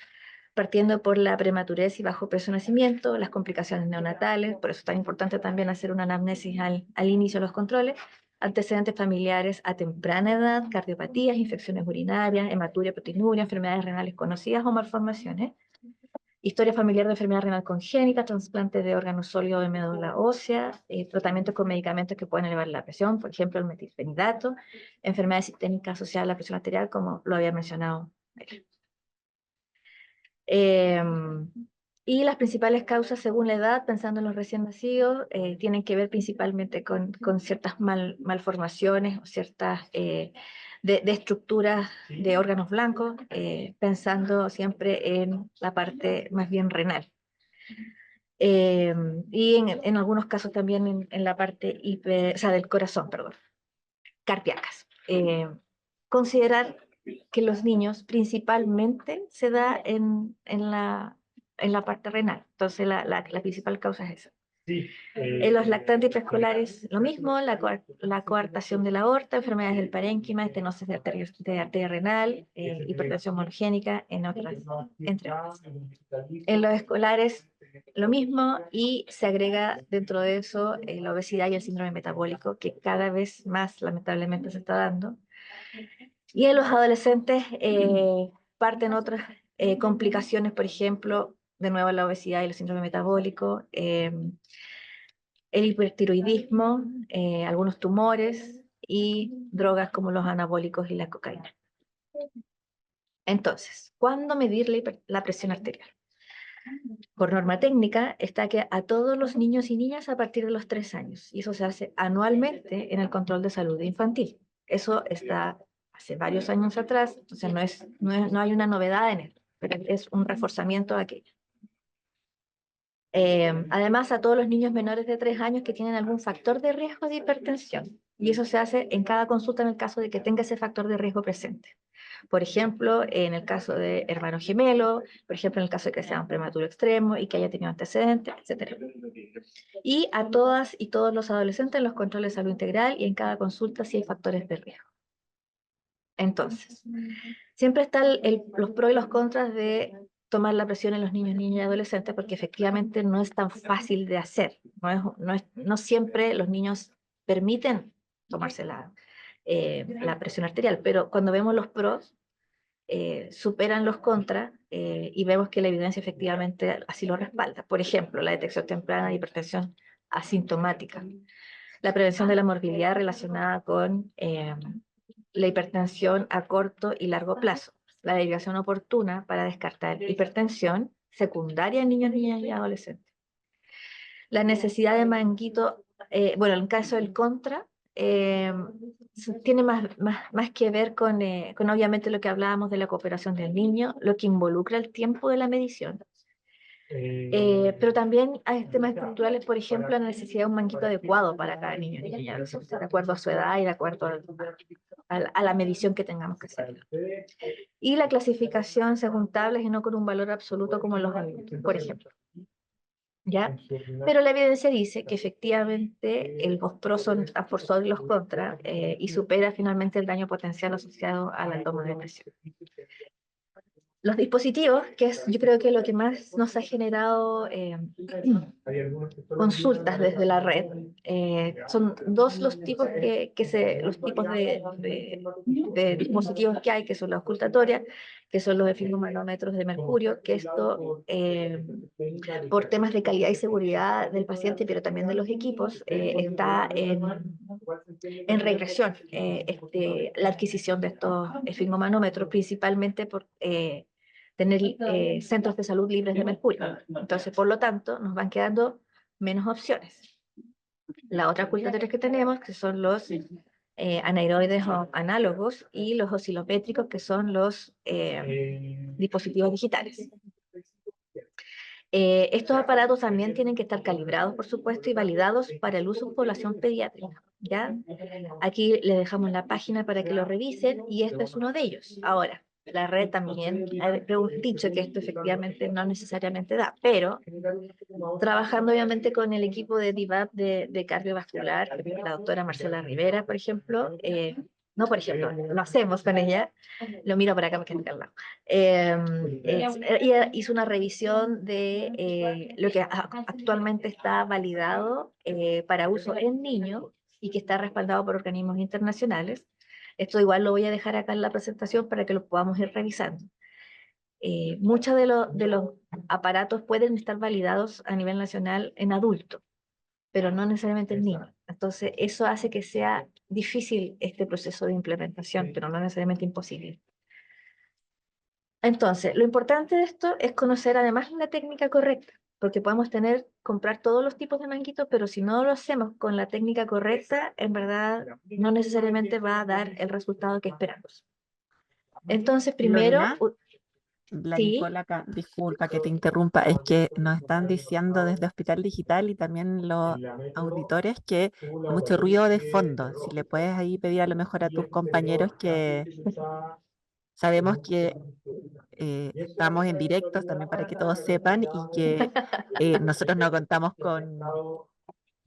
Partiendo por la prematurez y bajo peso de nacimiento, las complicaciones neonatales, por eso es tan importante también hacer una anamnesis al inicio de los controles, antecedentes familiares a temprana edad, cardiopatías, infecciones urinarias, hematuria, proteinuria, enfermedades renales conocidas o malformaciones, historia familiar de enfermedad renal congénita, trasplante de órganos sólidos de médula ósea, tratamientos con medicamentos que pueden elevar la presión, por ejemplo el metilfenidato, enfermedades sistémicas asociadas a la presión arterial, como lo había mencionado él. Y las principales causas según la edad, pensando en los recién nacidos, tienen que ver principalmente con ciertas malformaciones o ciertas de estructuras de órganos blancos, pensando siempre en la parte más bien renal. Y en algunos casos también en la parte o sea, del corazón, perdón, cardíacas. Considerar que los niños principalmente se da en la parte renal. Entonces la principal causa es esa. En los lactantes y preescolares lo mismo, la coartación de la aorta, enfermedades del parénquima, estenosis de arteria renal, hipertensión monogénica, entre otras. En los escolares lo mismo, y se agrega dentro de eso la obesidad y el síndrome metabólico, que cada vez más lamentablemente se está dando. Y en los adolescentes parten otras complicaciones, por ejemplo, de nuevo la obesidad y el síndrome metabólico, el hipertiroidismo, algunos tumores y drogas como los anabólicos y la cocaína. Entonces, ¿cuándo medir la presión arterial? por norma técnica, está que a todos los niños y niñas a partir de los 3 años. Y eso se hace anualmente en el control de salud infantil. Eso está hace varios años atrás, entonces no hay una novedad en él, pero es un reforzamiento de aquello. Además, a todos los niños menores de 3 años que tienen algún factor de riesgo de hipertensión. Y eso se hace en cada consulta en el caso de que tenga ese factor de riesgo presente. Por ejemplo, en el caso de hermano gemelo, por ejemplo, en el caso de que sea un prematuro extremo y que haya tenido antecedentes, etc. Y a todas y todos los adolescentes en los controles de salud integral y en cada consulta si hay factores de riesgo. Entonces, siempre están los pros y los contras de tomar la presión en los niños, niñas y adolescentes, porque efectivamente no es tan fácil de hacer. No siempre los niños permiten tomarse la presión arterial, pero cuando vemos los pros, superan los contras y vemos que la evidencia efectivamente así lo respalda. Por ejemplo, la detección temprana de hipertensión asintomática, la prevención de la morbilidad relacionada con la hipertensión a corto y largo plazo, la derivación oportuna para descartar hipertensión secundaria en niños, niñas y adolescentes. La necesidad de manguito, bueno, en el caso del contra, tiene más que ver con obviamente lo que hablábamos de la cooperación del niño, lo que involucra el tiempo de la medición. Pero también hay temas estructurales, por ejemplo, la necesidad de un manguito adecuado para cada niño y niña, de acuerdo a su edad y de acuerdo a la medición que tengamos que hacer. Y la clasificación según tablas y no con un valor absoluto como los adultos, por ejemplo. ¿Ya? Pero la evidencia dice que efectivamente los pros son por sobre los contras y supera finalmente el daño potencial asociado a la toma de presión. Los dispositivos, que es yo creo que lo que más nos ha generado consultas desde la red, son dos los tipos los tipos de dispositivos que hay, que son la auscultatoria, que son los esfigmomanómetros de mercurio, que esto por temas de calidad y seguridad del paciente, pero también de los equipos, está en regresión la adquisición de estos esfigmomanómetros, principalmente por tener centros de salud libres de mercurio. Entonces, por lo tanto, nos van quedando menos opciones. La otra auscultatoria que tenemos, que son los anaeroides o análogos, y los oscilométricos, que son los dispositivos digitales. Estos aparatos también tienen que estar calibrados, por supuesto, y validados para el uso en población pediátrica, ¿ya? Aquí les dejamos la página para que lo revisen, y este es uno de ellos. Ahora, la red también ha dicho que esto efectivamente no necesariamente da, pero trabajando obviamente con el equipo de DIVAP de cardiovascular, la doctora Marcela Rivera, por ejemplo, no por ejemplo, lo hacemos con ella, lo miro para acá, me quedo al lado. Ella hizo una revisión de lo que actualmente está validado para uso en niños y que está respaldado por organismos internacionales. Esto igual lo voy a dejar acá en la presentación para que lo podamos ir revisando. Muchos de los aparatos pueden estar validados a nivel nacional en adultos, pero no necesariamente en niños. Entonces, eso hace que sea difícil este proceso de implementación, pero no necesariamente imposible. Entonces, lo importante de esto es conocer además la técnica correcta, porque podemos comprar todos los tipos de manguitos, pero si no lo hacemos con la técnica correcta, en verdad no necesariamente va a dar el resultado que esperamos. Entonces, primero, Lorena, la sí, Nicola acá, disculpa que te interrumpa, es que nos están diciendo desde Hospital Digital y también los auditores que hay mucho ruido de fondo. Si le puedes ahí pedir a lo mejor a tus compañeros que sabemos que estamos en directos también para que todos sepan y que nosotros no contamos con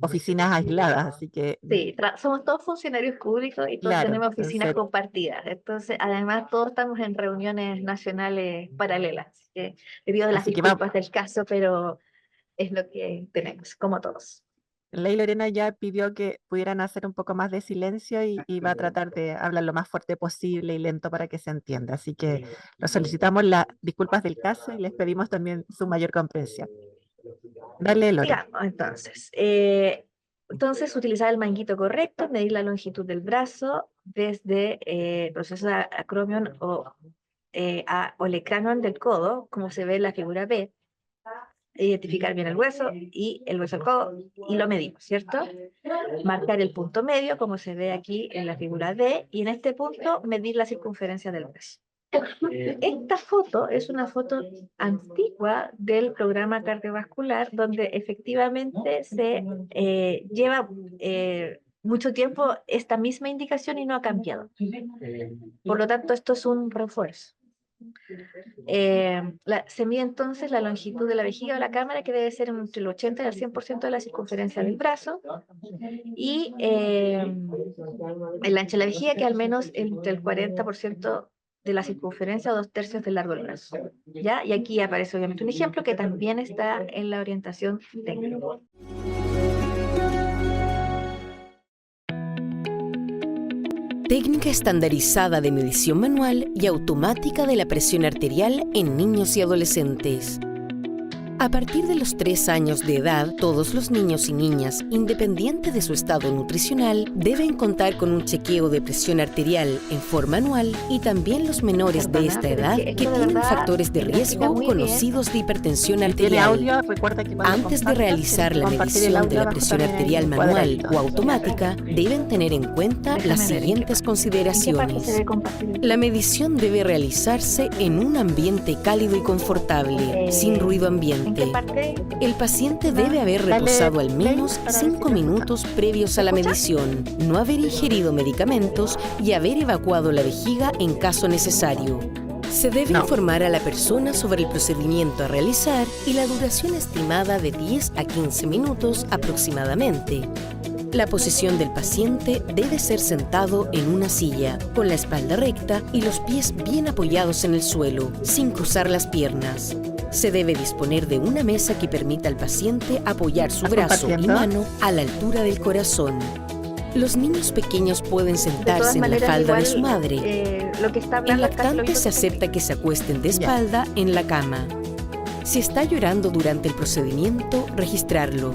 oficinas aisladas, así que sí, somos todos funcionarios públicos y todos claro, tenemos oficinas entonces, compartidas. Entonces, además, todos estamos en reuniones nacionales paralelas. Así que le pido las así que vamos. disculpas del caso, pero es lo que tenemos, como todos. Ley Lorena ya pidió que pudieran hacer un poco más de silencio y va a tratar de hablar lo más fuerte posible y lento para que se entienda. Así que nos solicitamos las disculpas del caso y les pedimos también su mayor comprensión. Dale, Lore. Sigamos, entonces. Entonces, utilizar el manguito correcto, medir la longitud del brazo desde el proceso de acromion o olecranon del codo, como se ve en la figura B, identificar bien el hueso y el hueso del codo y lo medimos, ¿cierto? Marcar el punto medio, como se ve aquí en la figura D, y en este punto medir la circunferencia del brazo. Esta foto es una foto antigua del programa cardiovascular, donde efectivamente se lleva mucho tiempo esta misma indicación y no ha cambiado. Por lo tanto, esto es un refuerzo. Se mide entonces la longitud de la vejiga o la cámara, que debe ser entre el 80 y el 100% de la circunferencia del brazo, y el ancho de la vejiga, que al menos entre el 40% de la circunferencia o 2/3 del largo del brazo. ¿Ya? Y aquí aparece obviamente un ejemplo que también está en la orientación técnica. Técnica estandarizada de medición manual y automática de la presión arterial en niños y adolescentes. A partir de los 3 años de edad, todos los niños y niñas, independiente de su estado nutricional, deben contar con un chequeo de presión arterial en forma anual, y también los menores de esta edad que tienen factores de riesgo conocidos de hipertensión arterial. Antes de realizar la medición de la presión arterial manual o automática, deben tener en cuenta las siguientes consideraciones. La medición debe realizarse en un ambiente cálido y confortable, sin ruido ambiente. El paciente debe haber reposado al menos 5 minutos previos a la medición, no haber ingerido medicamentos y haber evacuado la vejiga en caso necesario. Se debe informar a la persona sobre el procedimiento a realizar y la duración estimada de 10 a 15 minutos aproximadamente. La posición del paciente debe ser sentado en una silla, con la espalda recta y los pies bien apoyados en el suelo, sin cruzar las piernas. Se debe disponer de una mesa que permita al paciente apoyar su brazo y mano a la altura del corazón. Los niños pequeños pueden sentarse en la falda de su madre. En lactantes se acepta que se acuesten de espalda en la cama. Si está llorando durante el procedimiento, registrarlo.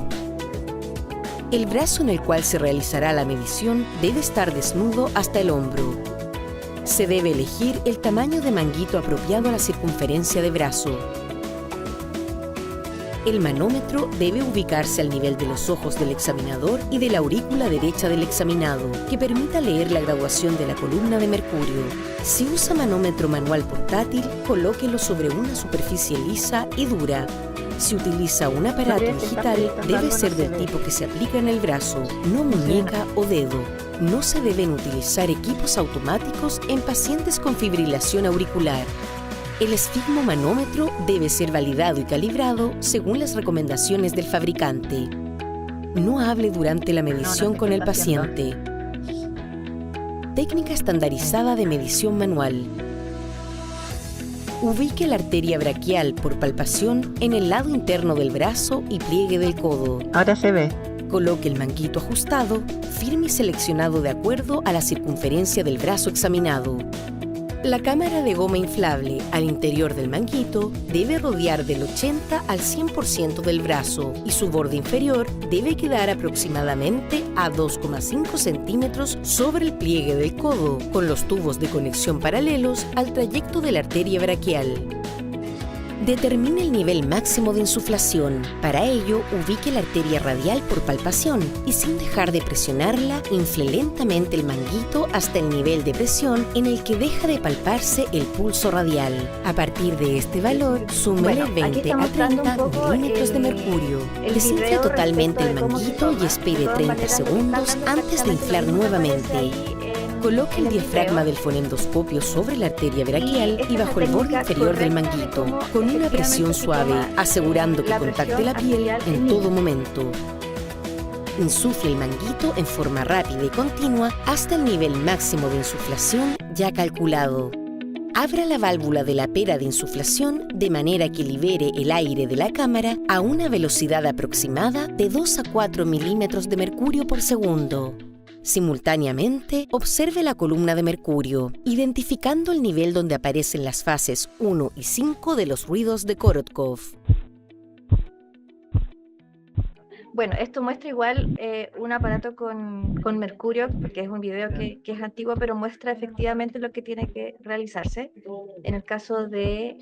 El brazo en el cual se realizará la medición debe estar desnudo hasta el hombro. Se debe elegir el tamaño de manguito apropiado a la circunferencia de brazo. El manómetro debe ubicarse al nivel de los ojos del examinador y de la aurícula derecha del examinado, que permita leer la graduación de la columna de mercurio. Si usa manómetro manual portátil, colóquelo sobre una superficie lisa y dura. Si utiliza un aparato digital, debe ser del tipo que se aplica en el brazo, no muñeca o dedo. No se deben utilizar equipos automáticos en pacientes con fibrilación auricular. El esfigmomanómetro debe ser validado y calibrado según las recomendaciones del fabricante. No hable durante la medición con el paciente. Técnica estandarizada de medición manual. Ubique la arteria braquial por palpación en el lado interno del brazo y pliegue del codo. Ahora se ve. Coloque el manguito ajustado, firme y seleccionado de acuerdo a la circunferencia del brazo examinado. La cámara de goma inflable al interior del manguito debe rodear del 80 al 100% del brazo y su borde inferior debe quedar aproximadamente a 2,5 centímetros sobre el pliegue del codo, con los tubos de conexión paralelos al trayecto de la arteria braquial. Determine el nivel máximo de insuflación. Para ello, ubique la arteria radial por palpación y, sin dejar de presionarla, infle lentamente el manguito hasta el nivel de presión en el que deja de palparse el pulso radial. A partir de este valor, súmele 20 a 30 milímetros de mercurio. Desinfle totalmente el manguito y espere 30 segundos antes de inflar nuevamente. Coloque el diafragma del fonendoscopio sobre la arteria braquial y bajo el borde inferior del manguito, con una presión suave, asegurando que contacte la piel en todo momento. Insufle el manguito en forma rápida y continua hasta el nivel máximo de insuflación ya calculado. Abra la válvula de la pera de insuflación de manera que libere el aire de la cámara a una velocidad aproximada de 2 a 4 milímetros de mercurio por segundo. Simultáneamente, observe la columna de mercurio, identificando el nivel donde aparecen las fases 1 y 5 de los ruidos de Korotkov. bueno, esto muestra igual un aparato con mercurio, porque es un video que es antiguo, pero muestra efectivamente lo que tiene que realizarse en el caso de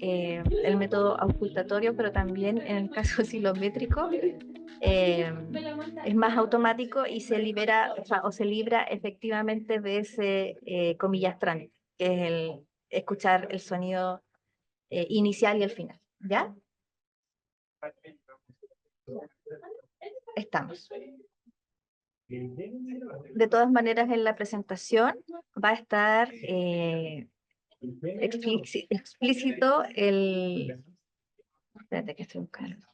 el método auscultatorio, pero también en el caso silométrico. Es más automático y se libera, o se libra efectivamente de ese comillas trámite, que es el escuchar el sonido inicial y el final, ¿ya? Estamos. De todas maneras, en la presentación va a estar explícito el... Espérate que estoy buscando.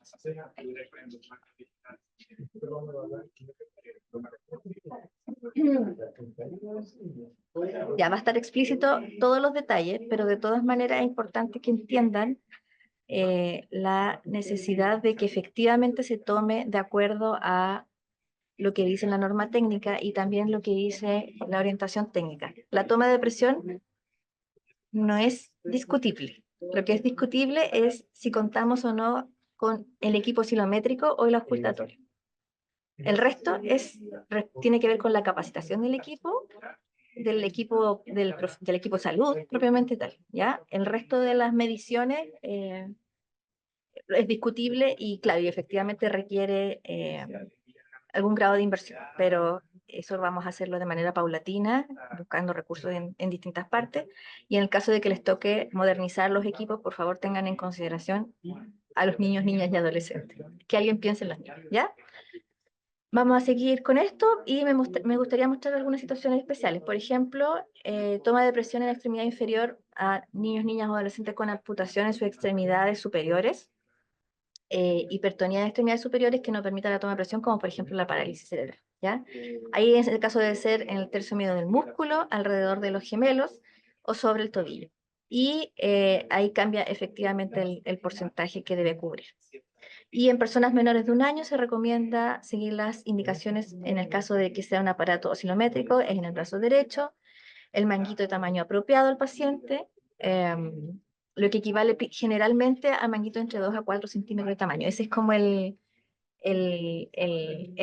Ya va a estar explícito todos los detalles, pero de todas maneras es importante que entiendan la necesidad de que efectivamente se tome de acuerdo a lo que dice la norma técnica y también lo que dice la orientación técnica. La toma de presión no es discutible. Lo que es discutible es si contamos o no con el equipo oscilométrico o el auscultatorio. El resto tiene que ver con la capacitación del equipo equipo salud propiamente tal, ¿ya? El resto de las mediciones es discutible y claro, y efectivamente requiere algún grado de inversión, pero eso vamos a hacerlo de manera paulatina, buscando recursos en distintas partes, y en el caso de que les toque modernizar los equipos, por favor tengan en consideración a los niños, niñas y adolescentes, que alguien piense en los niños, ¿ya? Vamos a seguir con esto y me gustaría mostrar algunas situaciones especiales. Por ejemplo, toma de presión en la extremidad inferior a niños, niñas o adolescentes con amputación en sus extremidades superiores, hipertonía de extremidades superiores que no permita la toma de presión, como por ejemplo la parálisis cerebral, ¿ya? Ahí es el caso de ser en el tercio medio del músculo, alrededor de los gemelos o sobre el tobillo. Y ahí cambia efectivamente el porcentaje que debe cubrir. Y en personas menores de 1 año se recomienda seguir las indicaciones en el caso de que sea un aparato oscilométrico, es en el brazo derecho, el manguito de tamaño apropiado al paciente, lo que equivale generalmente a manguito entre 2 a 4 centímetros de tamaño. Ese es como el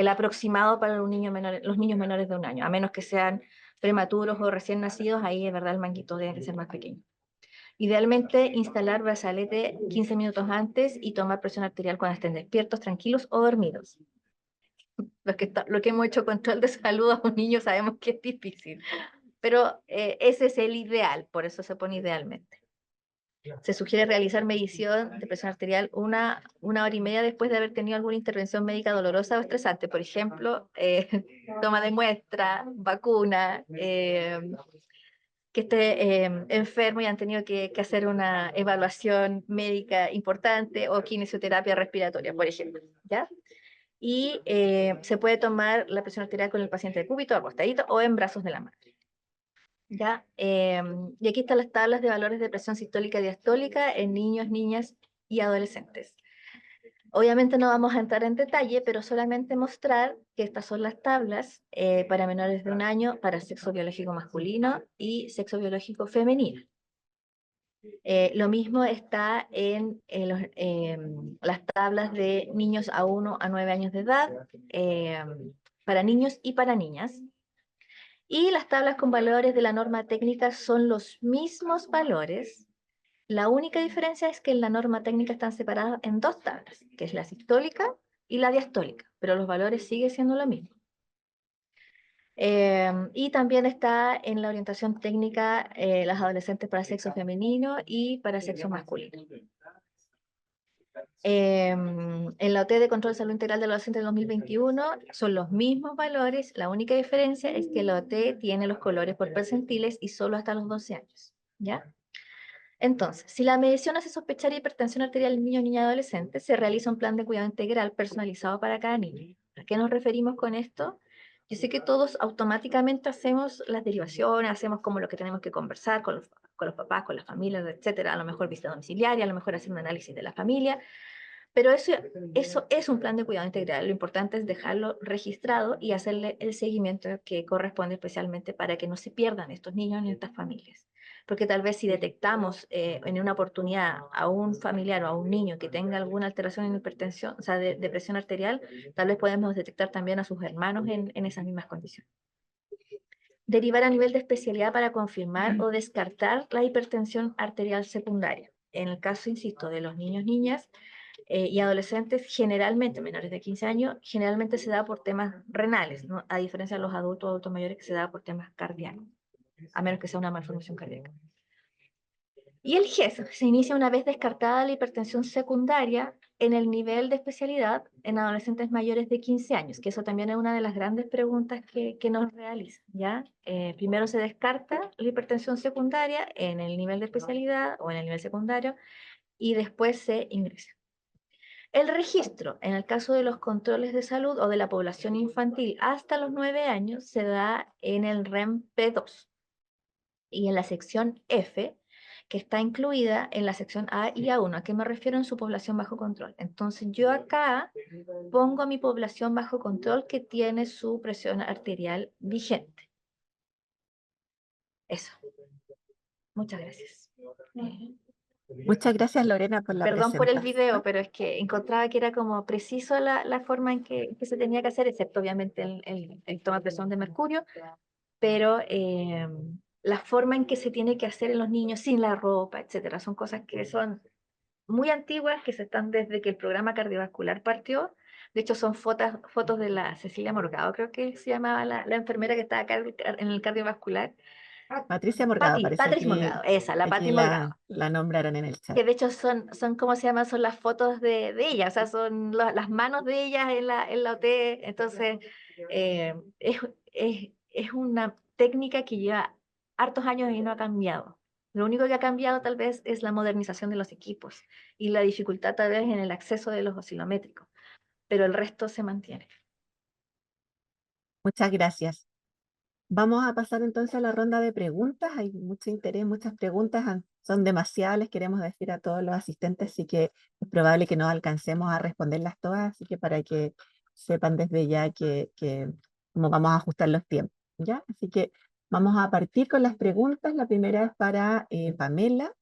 aproximado para los niños menores de 1 año, a menos que sean prematuros o recién nacidos, ahí de verdad el manguito debe ser más pequeño. Idealmente instalar brazalete 15 minutos antes y tomar presión arterial cuando estén despiertos, tranquilos o dormidos. Los que hemos hecho control de salud a un niño sabemos que es difícil, pero ese es el ideal, por eso se pone idealmente. Se sugiere realizar medición de presión arterial una hora y media después de haber tenido alguna intervención médica dolorosa o estresante, por ejemplo, toma de muestra, vacuna, que esté enfermo y han tenido que hacer una evaluación médica importante o kinesioterapia respiratoria, por ejemplo, ¿ya? Y se puede tomar la presión arterial con el paciente de cúbito, acostadito o en brazos de la madre, ¿ya? Y aquí están las tablas de valores de presión sistólica y diastólica en niños, niñas y adolescentes. Obviamente no vamos a entrar en detalle, pero solamente mostrar que estas son las tablas para menores de 1 año, para sexo biológico masculino y sexo biológico femenino. Lo mismo está en las tablas de niños a 1 a 9 años de edad, para niños y para niñas. Y las tablas con valores de la norma técnica son los mismos valores. La única diferencia es que en la norma técnica están separadas en 2 tablas, que es la sistólica y la diastólica, pero los valores siguen siendo lo mismo. Y también está en la orientación técnica las adolescentes para sexo femenino y para sexo masculino. En la OT de Control de Salud Integral del Adolescente del 2021 son los mismos valores, la única diferencia es que la OT tiene los colores por percentiles y solo hasta los 12 años, ¿ya? Entonces, si la medición hace sospechar hipertensión arterial en niño, niña y adolescente, se realiza un plan de cuidado integral personalizado para cada niño. ¿A qué nos referimos con esto? Yo sé que todos automáticamente hacemos las derivaciones, hacemos como lo que tenemos que conversar con los papás, con las familias, etcétera, a lo mejor visita domiciliaria, a lo mejor hacer un análisis de la familia, pero eso es un plan de cuidado integral. Lo importante es dejarlo registrado y hacerle el seguimiento que corresponde especialmente para que no se pierdan estos niños ni estas familias. porque tal vez si detectamos en una oportunidad a un familiar o a un niño que tenga alguna alteración en hipertensión, o sea, de presión arterial, tal vez podemos detectar también a sus hermanos en esas mismas condiciones. Derivar a nivel de especialidad para confirmar o descartar la hipertensión arterial secundaria. En el caso, insisto, de los niños, niñas y adolescentes, generalmente menores de 15 años, generalmente se da por temas renales, ¿no? A diferencia de los adultos mayores que se da por temas cardíacos, a menos que sea una malformación cardíaca. Y el GES se inicia una vez descartada la hipertensión secundaria en el nivel de especialidad en adolescentes mayores de 15 años, que eso también es una de las grandes preguntas que nos realizan, ¿ya? Primero se descarta la hipertensión secundaria en el nivel de especialidad o en el nivel secundario y después se ingresa. El registro, en el caso de los controles de salud o de la población infantil hasta los 9 años, se da en el REM P2 y en la sección F, que está incluida en la sección A y A1. ¿A qué me refiero en su población bajo control? Entonces yo acá pongo a mi población bajo control que tiene su presión arterial vigente. Eso. Muchas gracias. Muchas gracias, Lorena, por la Perdón por el presentación. video, pero es que encontraba que era como preciso la forma en que se tenía que hacer, excepto obviamente el toma de presión de mercurio, pero la forma en que se tiene que hacer en los niños sin la ropa, etcétera, son cosas que son muy antiguas, que se están desde que el programa cardiovascular partió. De hecho, son fotos de la Cecilia Morgado, creo que se llamaba la enfermera que estaba acá en el cardiovascular. Patricia Morgado, parece Patricia Morgado, esa, la Pati Morgado. La nombraron en el chat. Que de hecho son ¿cómo se llama? Son las fotos de ella, o sea, son las manos de ella en la OT. Entonces, es una técnica que lleva hartos años y no ha cambiado. Lo único que ha cambiado tal vez es la modernización de los equipos y la dificultad tal vez en el acceso de los oscilométricos, pero el resto se mantiene. Muchas gracias. Vamos a pasar entonces a la ronda de preguntas. Hay mucho interés, muchas preguntas, son demasiadas, les queremos decir a todos los asistentes, así que es probable que no alcancemos a responderlas todas, así que para que sepan desde ya que cómo vamos a ajustar los tiempos, ¿ya? Así que vamos a partir con las preguntas. La primera es para Pamela.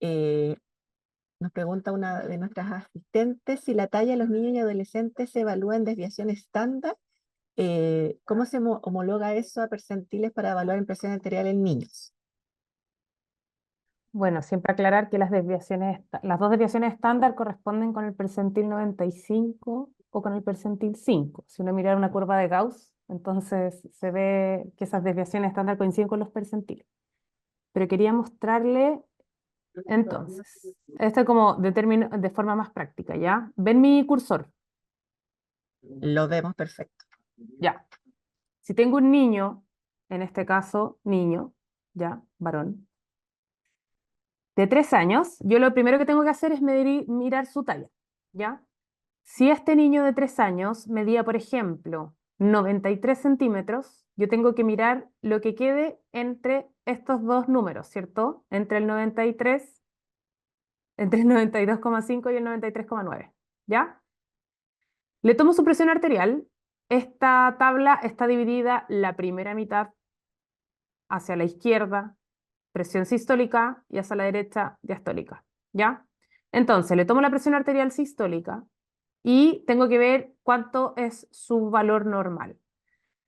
Nos pregunta una de nuestras asistentes si la talla de los niños y adolescentes se evalúa en desviación estándar. ¿Cómo se homologa eso a percentiles para evaluar presión arterial en niños? Bueno, siempre aclarar que las dos desviaciones estándar corresponden con el percentil 95 o con el percentil 5. Si uno mira una curva de Gauss, entonces se ve que esas desviaciones estándar coinciden con los percentiles. Pero quería mostrarle, entonces, esto como de forma más práctica, ¿ya? ¿Ven mi cursor? Lo vemos perfecto. Ya. Si tengo un niño, en este caso, niño, ya, varón, de 3 años, yo lo primero que tengo que hacer es mirar su talla, ¿ya? Si este niño de 3 años medía, por ejemplo, 93 centímetros, yo tengo que mirar lo que quede entre estos dos números, ¿cierto? Entre el 93, entre el 92,5 y el 93,9, ¿ya? Le tomo su presión arterial. Esta tabla está dividida la primera mitad hacia la izquierda, presión sistólica, y hacia la derecha, diastólica, ¿ya? Entonces, le tomo la presión arterial sistólica y tengo que ver cuánto es su valor normal,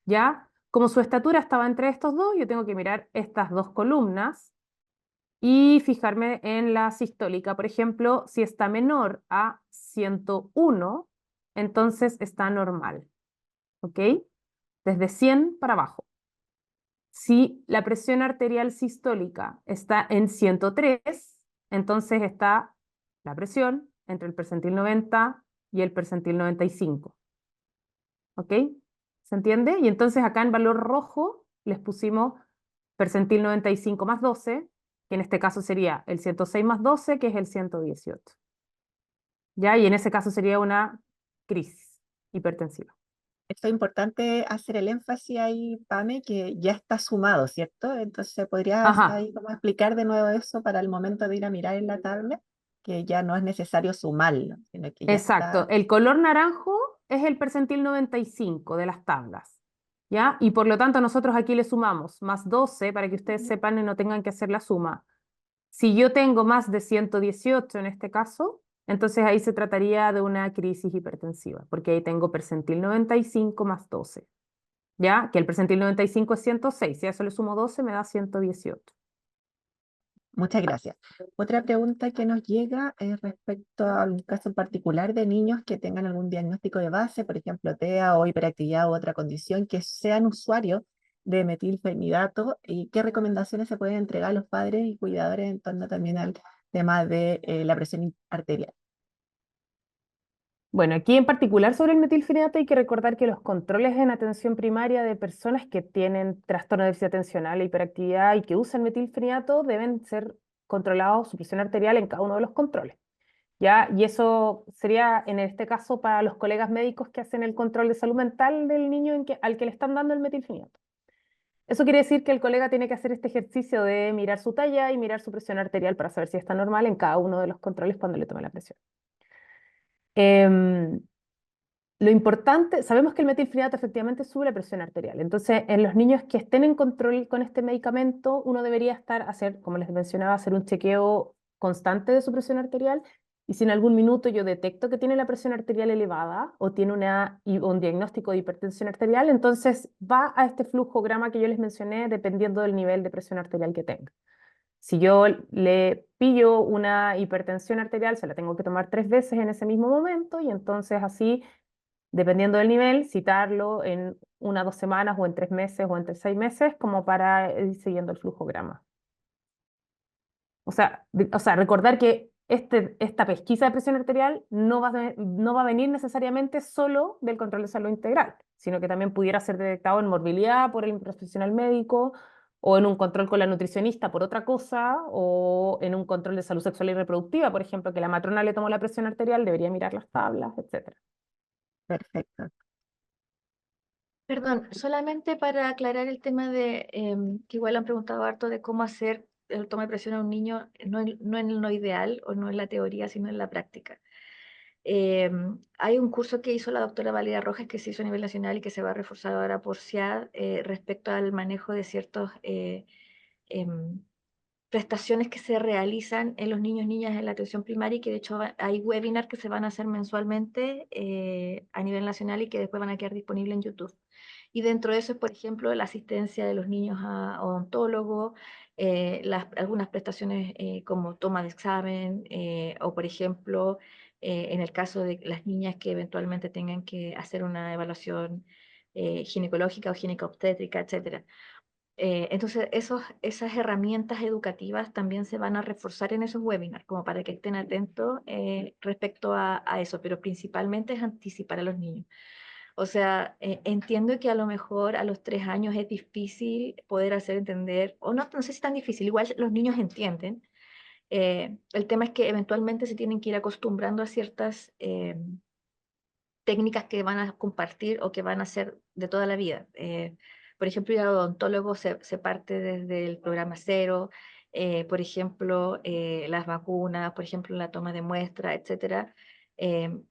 ¿ya? Como su estatura estaba entre estos dos, yo tengo que mirar estas dos columnas y fijarme en la sistólica. Por ejemplo, si está menor a 101, entonces está normal, ¿ok? Desde 100 para abajo. Si la presión arterial sistólica está en 103, entonces está la presión entre el percentil 90 y el percentil 95. ¿Ok? ¿Se entiende? Y entonces acá en valor rojo les pusimos percentil 95 más 12, que en este caso sería el 106 más 12, que es el 118. ¿Ya? Y en ese caso sería una crisis hipertensiva. Esto es importante hacer el énfasis ahí, Pame, que ya está sumado, ¿cierto? Entonces, ¿podrías Ajá. ahí como explicar de nuevo eso para el momento de ir a mirar en la tabla? Que ya no es necesario sumarlo, sino que ya Exacto. está. El color naranjo es el percentil 95 de las tablas. ¿ya? Y por lo tanto nosotros aquí le sumamos más 12 para que ustedes sepan y no tengan que hacer la suma. Si yo tengo más de 118 en este caso, entonces ahí se trataría de una crisis hipertensiva, porque ahí tengo percentil 95 más 12, ¿ya? Que el percentil 95 es 106, si a eso le sumo 12 me da 118. Muchas gracias. Otra pregunta que nos llega es respecto a un caso en particular de niños que tengan algún diagnóstico de base, por ejemplo, TEA o hiperactividad u otra condición, que sean usuarios de metilfenidato y qué recomendaciones se pueden entregar a los padres y cuidadores en torno también al tema de la presión arterial. Bueno, aquí en particular sobre el metilfenidato hay que recordar que los controles en atención primaria de personas que tienen trastorno de déficit atencional e hiperactividad y que usan metilfenidato deben ser controlados su presión arterial en cada uno de los controles, ¿ya? Y eso sería en este caso para los colegas médicos que hacen el control de salud mental del niño al que le están dando el metilfenidato. Eso quiere decir que el colega tiene que hacer este ejercicio de mirar su talla y mirar su presión arterial para saber si está normal en cada uno de los controles cuando le tome la presión. Em, Lo importante, sabemos que el metilfenidato efectivamente sube la presión arterial. Entonces, en los niños que estén en control con este medicamento, uno debería hacer, como les mencionaba, hacer un chequeo constante de su presión arterial. Y si en algún minuto yo detecto que tiene la presión arterial elevada o tiene un diagnóstico de hipertensión arterial, entonces va a este flujograma que yo les mencioné dependiendo del nivel de presión arterial que tenga. Si yo le pillo una hipertensión arterial, se la tengo que tomar 3 veces en ese mismo momento y entonces así, dependiendo del nivel, citarlo en 1 o 2 semanas o en 3 meses o entre 6 meses como para ir siguiendo el flujograma. O sea, recordar que esta pesquisa de presión arterial no va a venir necesariamente solo del control de salud integral, sino que también pudiera ser detectado en morbilidad por el profesional médico o en un control con la nutricionista por otra cosa o en un control de salud sexual y reproductiva, por ejemplo, que la matrona le tomó la presión arterial, debería mirar las tablas, etc. Perfecto. Perdón, solamente para aclarar el tema de, que igual han preguntado harto de cómo hacer el toma de presión a un niño, no en lo ideal o no en la teoría, sino en la práctica. Hay un curso que hizo la doctora Valeria Rojas que se hizo a nivel nacional y que se va a reforzar ahora por SIAD respecto al manejo de ciertos em, prestaciones que se realizan en los niños y niñas en la atención primaria y que de hecho hay webinars que se van a hacer mensualmente a nivel nacional y que después van a quedar disponibles en YouTube. Y dentro de eso es, por ejemplo, la asistencia de los niños a odontólogo, algunas prestaciones como toma de examen o, por ejemplo, en el caso de las niñas que eventualmente tengan que hacer una evaluación ginecológica o gineco-obstétrica, etcétera. Entonces, esas herramientas educativas también se van a reforzar en esos webinars, como para que estén atentos respecto a eso, pero principalmente es anticipar a los niños. O sea, entiendo que a lo mejor a los 3 años es difícil poder hacer entender, o no, no sé si es tan difícil, igual los niños entienden. El tema es que eventualmente se tienen que ir acostumbrando a ciertas técnicas que van a compartir o que van a ser de toda la vida. Por ejemplo, ir al odontólogo se parte desde el programa cero, por ejemplo, las vacunas, por ejemplo, la toma de muestra, etcétera.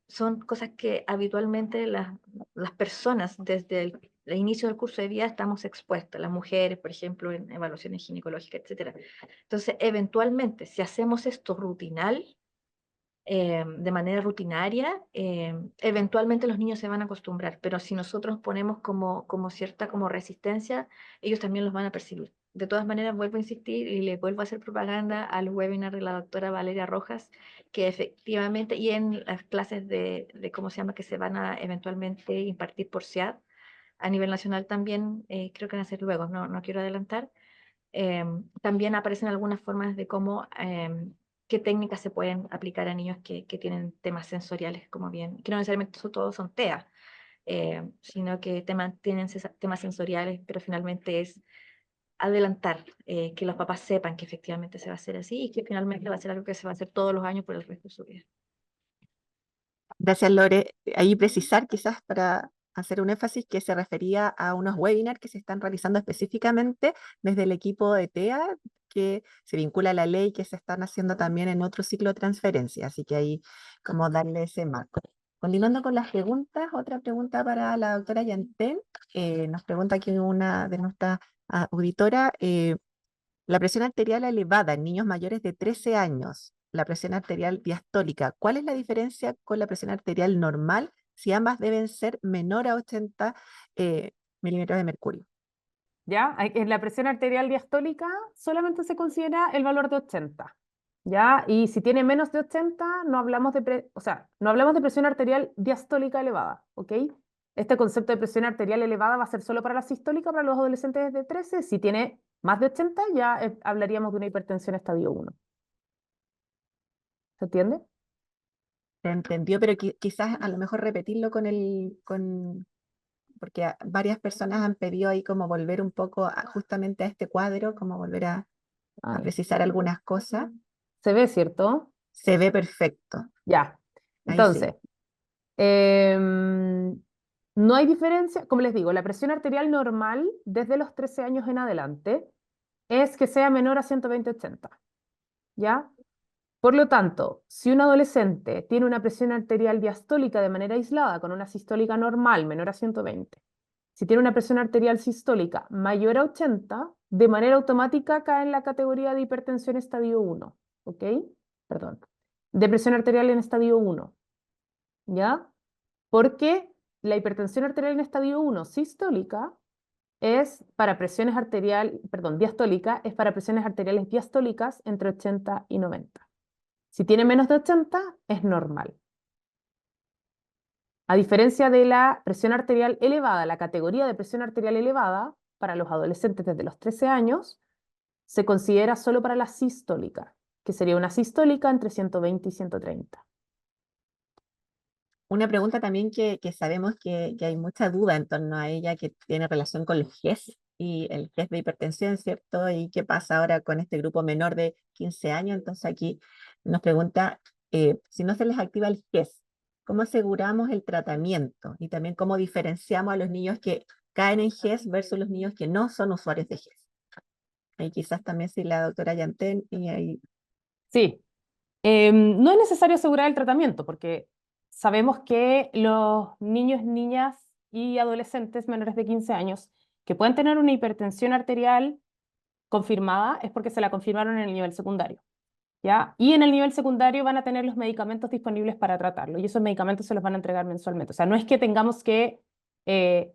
Son cosas que habitualmente las personas desde el inicio del curso de vida estamos expuestas, las mujeres, por ejemplo, en evaluaciones ginecológicas, etcétera. Entonces, eventualmente, si hacemos esto rutinal, de manera rutinaria, eventualmente los niños se van a acostumbrar, pero si nosotros ponemos como cierta como resistencia, ellos también los van a percibir. De todas maneras, vuelvo a insistir y le vuelvo a hacer propaganda al webinar de la doctora Valeria Rojas, que efectivamente, y en las clases de cómo se llama, que se van a eventualmente impartir por SIAD, a nivel nacional también, creo que van a ser luego, no quiero adelantar, también aparecen algunas formas de cómo, qué técnicas se pueden aplicar a niños que tienen temas sensoriales, como bien, que no necesariamente todos son TEA, sino que tienen temas sensoriales, pero finalmente es adelantar, que los papás sepan que efectivamente se va a hacer así y que finalmente va a ser algo que se va a hacer todos los años por el resto de su vida. Gracias, Lore. Ahí precisar quizás para hacer un énfasis que se refería a unos webinars que se están realizando específicamente desde el equipo de TEA, que se vincula a la ley que se están haciendo también en otro ciclo de transferencia. Así que ahí como darle ese marco. Continuando con las preguntas, otra pregunta para la doctora Yantén. Nos pregunta aquí una de nuestras auditoras, la presión arterial elevada en niños mayores de 13 años, la presión arterial diastólica, ¿cuál es la diferencia con la presión arterial normal si ambas deben ser menor a 80 milímetros de mercurio? ¿Ya? En la presión arterial diastólica solamente se considera el valor de 80, ¿ya? Y si tiene menos de 80, no hablamos o sea, no hablamos de presión arterial diastólica elevada, ¿ok? Este concepto de presión arterial elevada va a ser solo para la sistólica, para los adolescentes de 13. Si tiene más de 80, ya hablaríamos de una hipertensión estadio 1. ¿Se entiende? Se entendió, pero quizás a lo mejor repetirlo porque varias personas han pedido ahí como volver un poco justamente a este cuadro, como volver a Ahí. precisar algunas cosas. ¿Se ve, cierto? Se ve perfecto. Ya. Ahí Entonces, sí. no hay diferencia, como les digo, la presión arterial normal desde los 13 años en adelante es que sea menor a 120/80, ¿ya? Por lo tanto, si un adolescente tiene una presión arterial diastólica de manera aislada con una sistólica normal menor a 120, si tiene una presión arterial sistólica mayor a 80, de manera automática cae en la categoría de hipertensión estadio 1, ¿ok? Perdón, de presión arterial en estadio 1, ¿ya? Porque la hipertensión arterial en estadio 1 sistólica es para presiones diastólica es para presiones arteriales diastólicas entre 80 y 90. Si tiene menos de 80, es normal. A diferencia de la presión arterial elevada, la categoría de presión arterial elevada para los adolescentes desde los 13 años se considera solo para la sistólica, que sería una sistólica entre 120 y 130. Una pregunta también que sabemos que hay mucha duda en torno a ella, que tiene relación con los GES y el GES de hipertensión, ¿cierto? ¿Y qué pasa ahora con este grupo menor de 15 años? Entonces aquí nos pregunta, si no se les activa el GES, ¿cómo aseguramos el tratamiento? Y también cómo diferenciamos a los niños que caen en GES versus los niños que no son usuarios de GES. Ahí quizás también si la doctora Yantén y ahí... Sí, no es necesario asegurar el tratamiento porque sabemos que los niños, niñas y adolescentes menores de 15 años que pueden tener una hipertensión arterial confirmada es porque se la confirmaron en el nivel secundario, ¿ya? Y en el nivel secundario van a tener los medicamentos disponibles para tratarlo y esos medicamentos se los van a entregar mensualmente. O sea, no es que tengamos que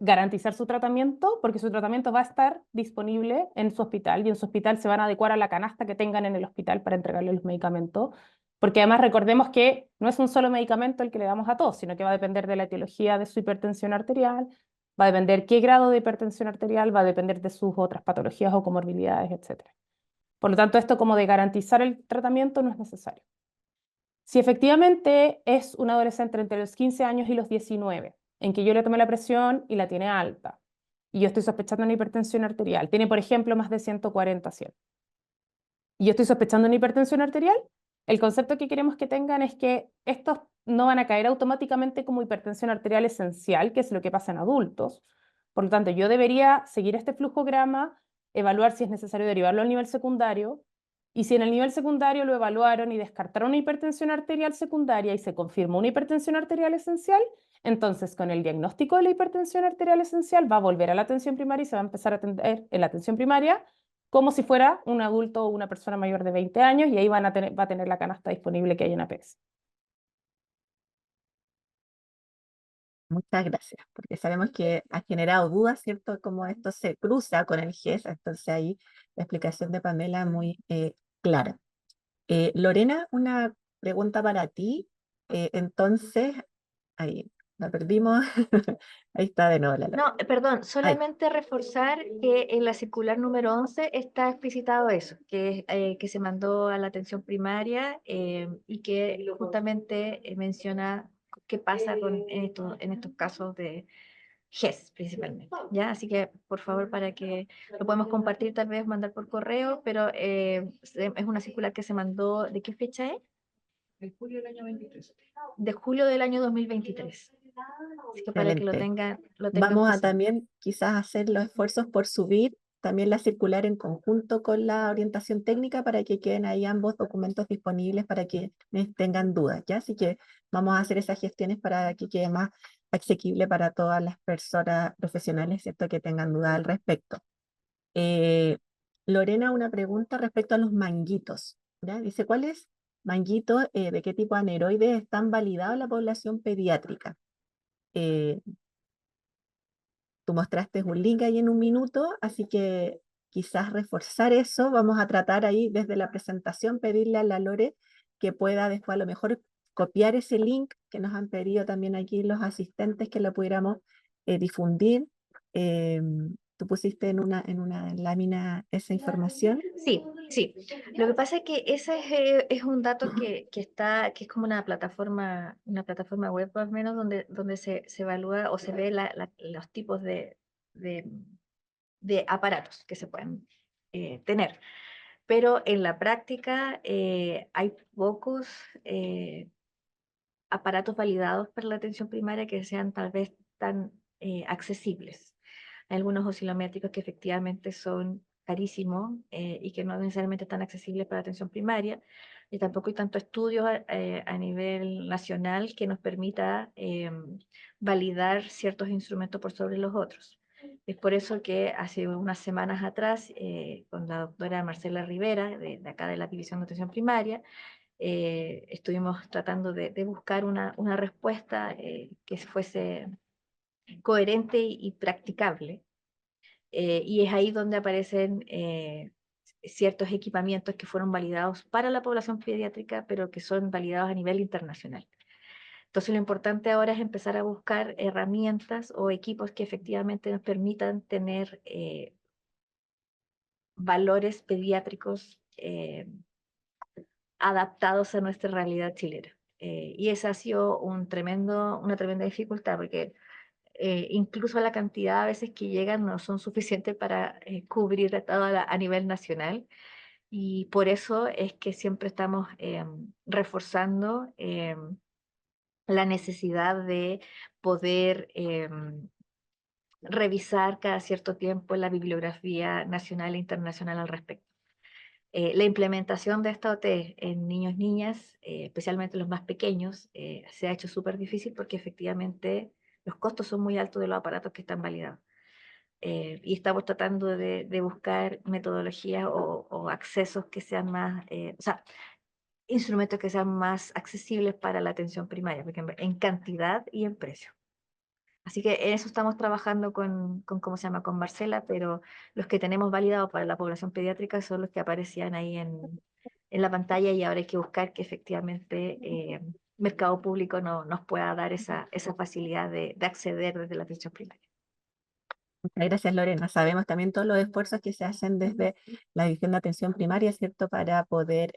garantizar su tratamiento porque su tratamiento va a estar disponible en su hospital y en su hospital se van a adecuar a la canasta que tengan en el hospital para entregarle los medicamentos. Porque además recordemos que no es un solo medicamento el que le damos a todos, sino que va a depender de la etiología de su hipertensión arterial, va a depender qué grado de hipertensión arterial, va a depender de sus otras patologías o comorbilidades, etc. Por lo tanto, esto como de garantizar el tratamiento no es necesario. Si efectivamente es un adolescente entre los 15 años y los 19, en que yo le tomé la presión y la tiene alta, y yo estoy sospechando una hipertensión arterial, tiene por ejemplo más de 140/100, y yo estoy sospechando una hipertensión arterial, el concepto que queremos que tengan es que estos no van a caer automáticamente como hipertensión arterial esencial, que es lo que pasa en adultos. Por lo tanto, yo debería seguir este flujograma, evaluar si es necesario derivarlo al nivel secundario, y si en el nivel secundario lo evaluaron y descartaron una hipertensión arterial secundaria y se confirmó una hipertensión arterial esencial, entonces con el diagnóstico de la hipertensión arterial esencial va a volver a la atención primaria y se va a empezar a atender en la atención primaria como si fuera un adulto o una persona mayor de 20 años y ahí va a tener la canasta disponible que hay en APS. Muchas gracias, porque sabemos que ha generado dudas, ¿cierto? Cómo esto se cruza con el GES, entonces ahí la explicación de Pamela es muy clara. Lorena, una pregunta para ti. Entonces, ahí la perdimos. Ahí está de nuevo la Lorena. No, perdón, solamente reforzar que en la circular número 11 está explicitado eso, que se mandó a la atención primaria y que justamente menciona qué pasa en estos casos de GES principalmente, ¿ya? Así que, por favor, para que lo podemos compartir, tal vez mandar por correo, pero es una circular que se mandó, ¿de qué fecha es? De julio del año 23. De julio del año 2023. Así que para que lo Excelente. tengan Vamos a presente. también quizás hacer los esfuerzos por subir también la circular en conjunto con la orientación técnica para que queden ahí ambos documentos disponibles para que tengan dudas, ¿ya? Así que vamos a hacer esas gestiones para que quede más asequible para todas las personas profesionales, ¿cierto?, que tengan dudas al respecto. Lorena, una pregunta respecto a los manguitos, ¿ya? Dice, ¿cuáles manguitos de qué tipo de aneroides están validados en la población pediátrica? Tú mostraste un link ahí en un minuto, así que quizás reforzar eso. Vamos a tratar ahí desde la presentación, pedirle a la Lore que pueda después a lo mejor copiar ese link que nos han pedido también aquí los asistentes, que lo pudiéramos difundir. Tú pusiste en una lámina esa información. Sí, sí. Lo que pasa es que ese es un dato que es como una plataforma web más o menos donde se evalúa o se ve los tipos de, de aparatos que se pueden tener. Pero en la práctica hay pocos aparatos validados para la atención primaria que sean tal vez tan accesibles. Hay algunos oscilométricos que efectivamente son carísimos y que no necesariamente están accesibles para la atención primaria, y tampoco hay tanto estudios a nivel nacional que nos permita validar ciertos instrumentos por sobre los otros. Es por eso que hace unas semanas atrás, con la doctora Marcela Rivera, de acá de la División de Atención Primaria, estuvimos tratando de buscar una respuesta que fuese coherente y practicable. Y es ahí donde aparecen ciertos equipamientos que fueron validados para la población pediátrica, pero que son validados a nivel internacional. Entonces lo importante ahora es empezar a buscar herramientas o equipos que efectivamente nos permitan tener valores pediátricos adaptados a nuestra realidad chilena. Y esa ha sido una tremenda dificultad, porque incluso la cantidad a veces que llegan no son suficientes para cubrir todo a nivel nacional. Y por eso es que siempre estamos reforzando la necesidad de poder revisar cada cierto tiempo la bibliografía nacional e internacional al respecto. La implementación de esta OT en niños, niñas, especialmente los más pequeños, se ha hecho súper difícil porque efectivamente los costos son muy altos de los aparatos que están validados. Y estamos tratando de buscar metodologías o accesos que sean más, o sea, instrumentos que sean más accesibles para la atención primaria, porque en cantidad y en precio. Así que en eso estamos trabajando ¿cómo se llama? Con Marcela, pero los que tenemos validados para la población pediátrica son los que aparecían ahí en la pantalla, y ahora hay que buscar que efectivamente mercado público nos pueda dar esa facilidad de acceder desde la atención primaria. Muchas gracias, Lorena. Sabemos también todos los esfuerzos que se hacen desde la División de Atención Primaria, ¿cierto?, para poder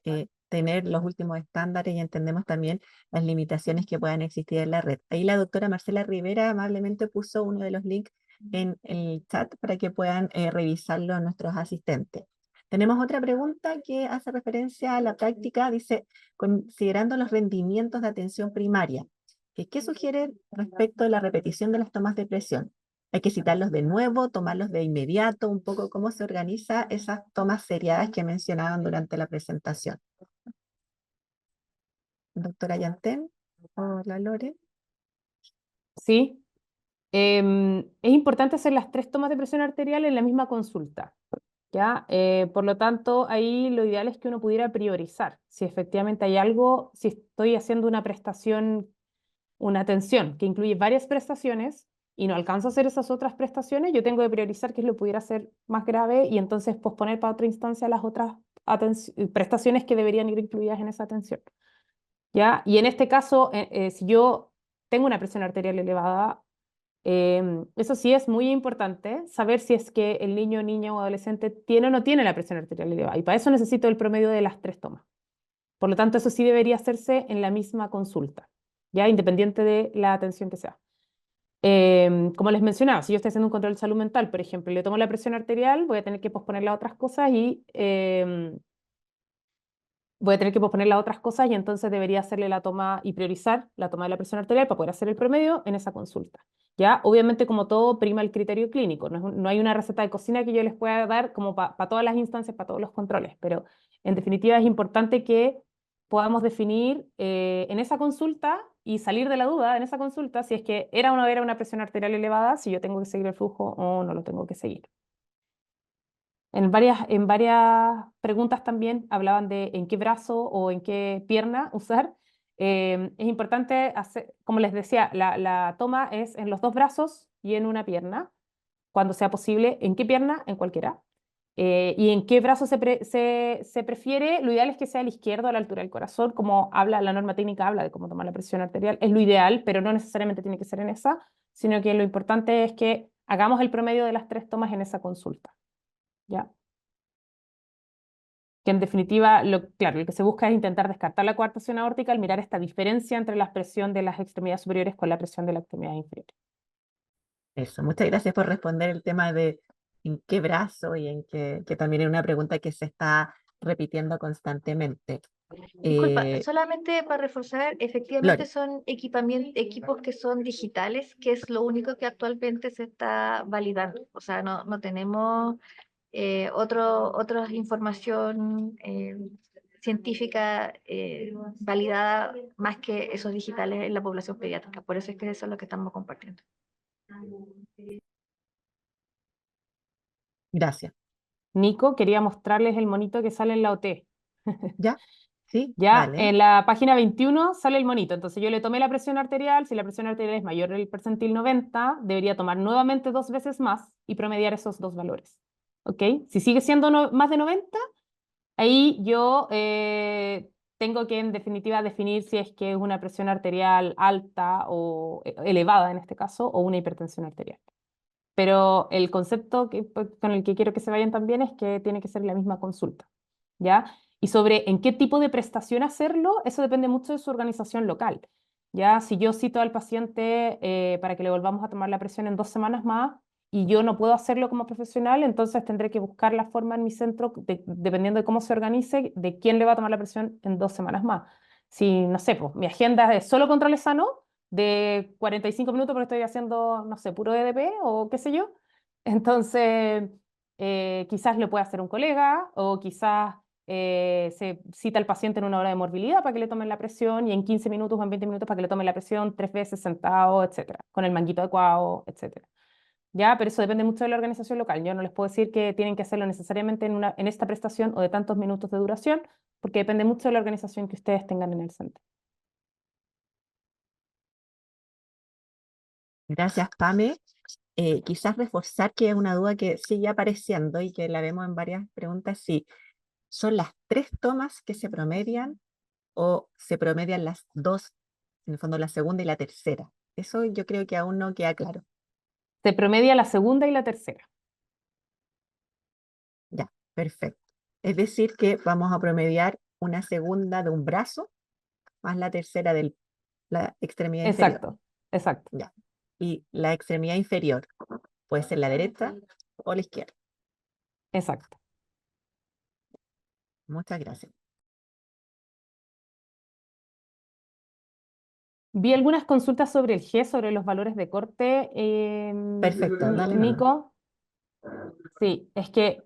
tener los últimos estándares, y entendemos también las limitaciones que puedan existir en la red. Ahí la doctora Marcela Rivera amablemente puso uno de los links en el chat para que puedan revisarlo nuestros asistentes. Tenemos otra pregunta que hace referencia a la práctica. Dice, considerando los rendimientos de atención primaria, ¿qué sugiere respecto a la repetición de las tomas de presión? ¿Hay que citarlos de nuevo, tomarlos de inmediato? Un poco cómo se organiza esas tomas seriadas que mencionaban durante la presentación. Doctora Yantén, hola Lore. Sí. Es importante hacer las 3 tomas de presión arterial en la misma consulta, ¿ya? Por lo tanto, ahí lo ideal es que uno pudiera priorizar. Si efectivamente hay algo, si estoy haciendo una prestación, una atención que incluye varias prestaciones y no alcanzo a hacer esas otras prestaciones, yo tengo que priorizar qué es lo que pudiera ser más grave y entonces posponer para otra instancia las otras prestaciones que deberían ir incluidas en esa atención, ¿ya? Y en este caso, si yo tengo una presión arterial elevada, eso sí es muy importante saber si es que el niño, niña o adolescente tiene o no tiene la presión arterial elevada, y para eso necesito el promedio de las 3 tomas. Por lo tanto, eso sí debería hacerse en la misma consulta, ya independiente de la atención que sea. Como les mencionaba, si yo estoy haciendo un control de salud mental, por ejemplo, y le tomo la presión arterial, voy a tener que posponerla a otras cosas y entonces debería hacerle la toma y priorizar la toma de la presión arterial para poder hacer el promedio en esa consulta. ¿ya? Obviamente, como todo, prima el criterio clínico. No hay una receta de cocina que yo les pueda dar como para todas las instancias, para todos los controles, pero en definitiva es importante que podamos definir en esa consulta y salir de la duda en esa consulta si es que era o no era una presión arterial elevada, si yo tengo que seguir el flujo o no lo tengo que seguir. En varias preguntas también hablaban de en qué brazo o en qué pierna usar. Es importante hacer, como les decía, la toma es en los dos brazos y en una pierna, cuando sea posible. ¿En qué pierna? En cualquiera. ¿Y en qué brazo se prefiere? Lo ideal es que sea el izquierdo a la altura del corazón, como habla la norma técnica, habla de cómo tomar la presión arterial. Es lo ideal, pero no necesariamente tiene que ser en esa, sino que lo importante es que hagamos el promedio de las 3 tomas en esa consulta. ¿Ya? Que en definitiva, claro, lo que se busca es intentar descartar la coartación aórtica al mirar esta diferencia entre la presión de las extremidades superiores con la presión de la extremidad inferior. Eso, muchas gracias por responder el tema de en qué brazo y en qué, que también es una pregunta que se está repitiendo constantemente. Disculpa, solamente para reforzar, efectivamente Lore, son equipos que son digitales, que es lo único que actualmente se está validando. O sea, no tenemos otra información científica validada más que esos digitales en la población pediátrica. Por eso es que eso es lo que estamos compartiendo. gracias. Nico, quería mostrarles el monito que sale en la OT. ¿Ya? Sí, Ya, dale. en la página 21 sale el monito. Entonces yo le tomé la presión arterial. Si la presión arterial es mayor del percentil 90, debería tomar nuevamente 2 veces más y promediar esos 2 valores. ¿Ok? Si sigue siendo más de 90, ahí yo tengo que en definitiva definir si es que es una presión arterial alta o elevada en este caso, o una hipertensión arterial. Pero el concepto con el que quiero que se vayan también es que tiene que ser la misma consulta, ¿ya? Y sobre en qué tipo de prestación hacerlo, eso depende mucho de su organización local, ¿ya? Si yo cito al paciente para que le volvamos a tomar la presión en 2 semanas más y yo no puedo hacerlo como profesional, entonces tendré que buscar la forma en mi centro, dependiendo de cómo se organice, de quién le va a tomar la presión en 2 semanas más. Si, no sé, pues mi agenda es solo control sano, de 45 minutos porque estoy haciendo, no sé, puro EDP o qué sé yo. Entonces, quizás lo puede hacer un colega o quizás se cita al paciente en una hora de morbilidad para que le tomen la presión y en 15 minutos o en 20 minutos para que le tomen la presión 3 veces sentado, etcétera, con el manguito adecuado, etcétera. Ya, pero eso depende mucho de la organización local. Yo no les puedo decir que tienen que hacerlo necesariamente en esta prestación o de tantos minutos de duración, porque depende mucho de la organización que ustedes tengan en el centro. Gracias, Pame. Quizás reforzar que es una duda que sigue apareciendo y que la vemos en varias preguntas, si son las 3 tomas que se promedian o se promedian las 2, en el fondo la segunda y la tercera. Eso yo creo que aún no queda claro. Se promedia la segunda y la tercera. Ya, perfecto. Es decir, que vamos a promediar una segunda de un brazo más la tercera de la extremidad inferior. Exacto, exacto. Ya. Y la extremidad inferior puede ser la derecha o la izquierda. Exacto. Muchas gracias. Vi algunas consultas sobre el G, sobre los valores de corte. Perfecto, dale nomás. Nico. Sí, es que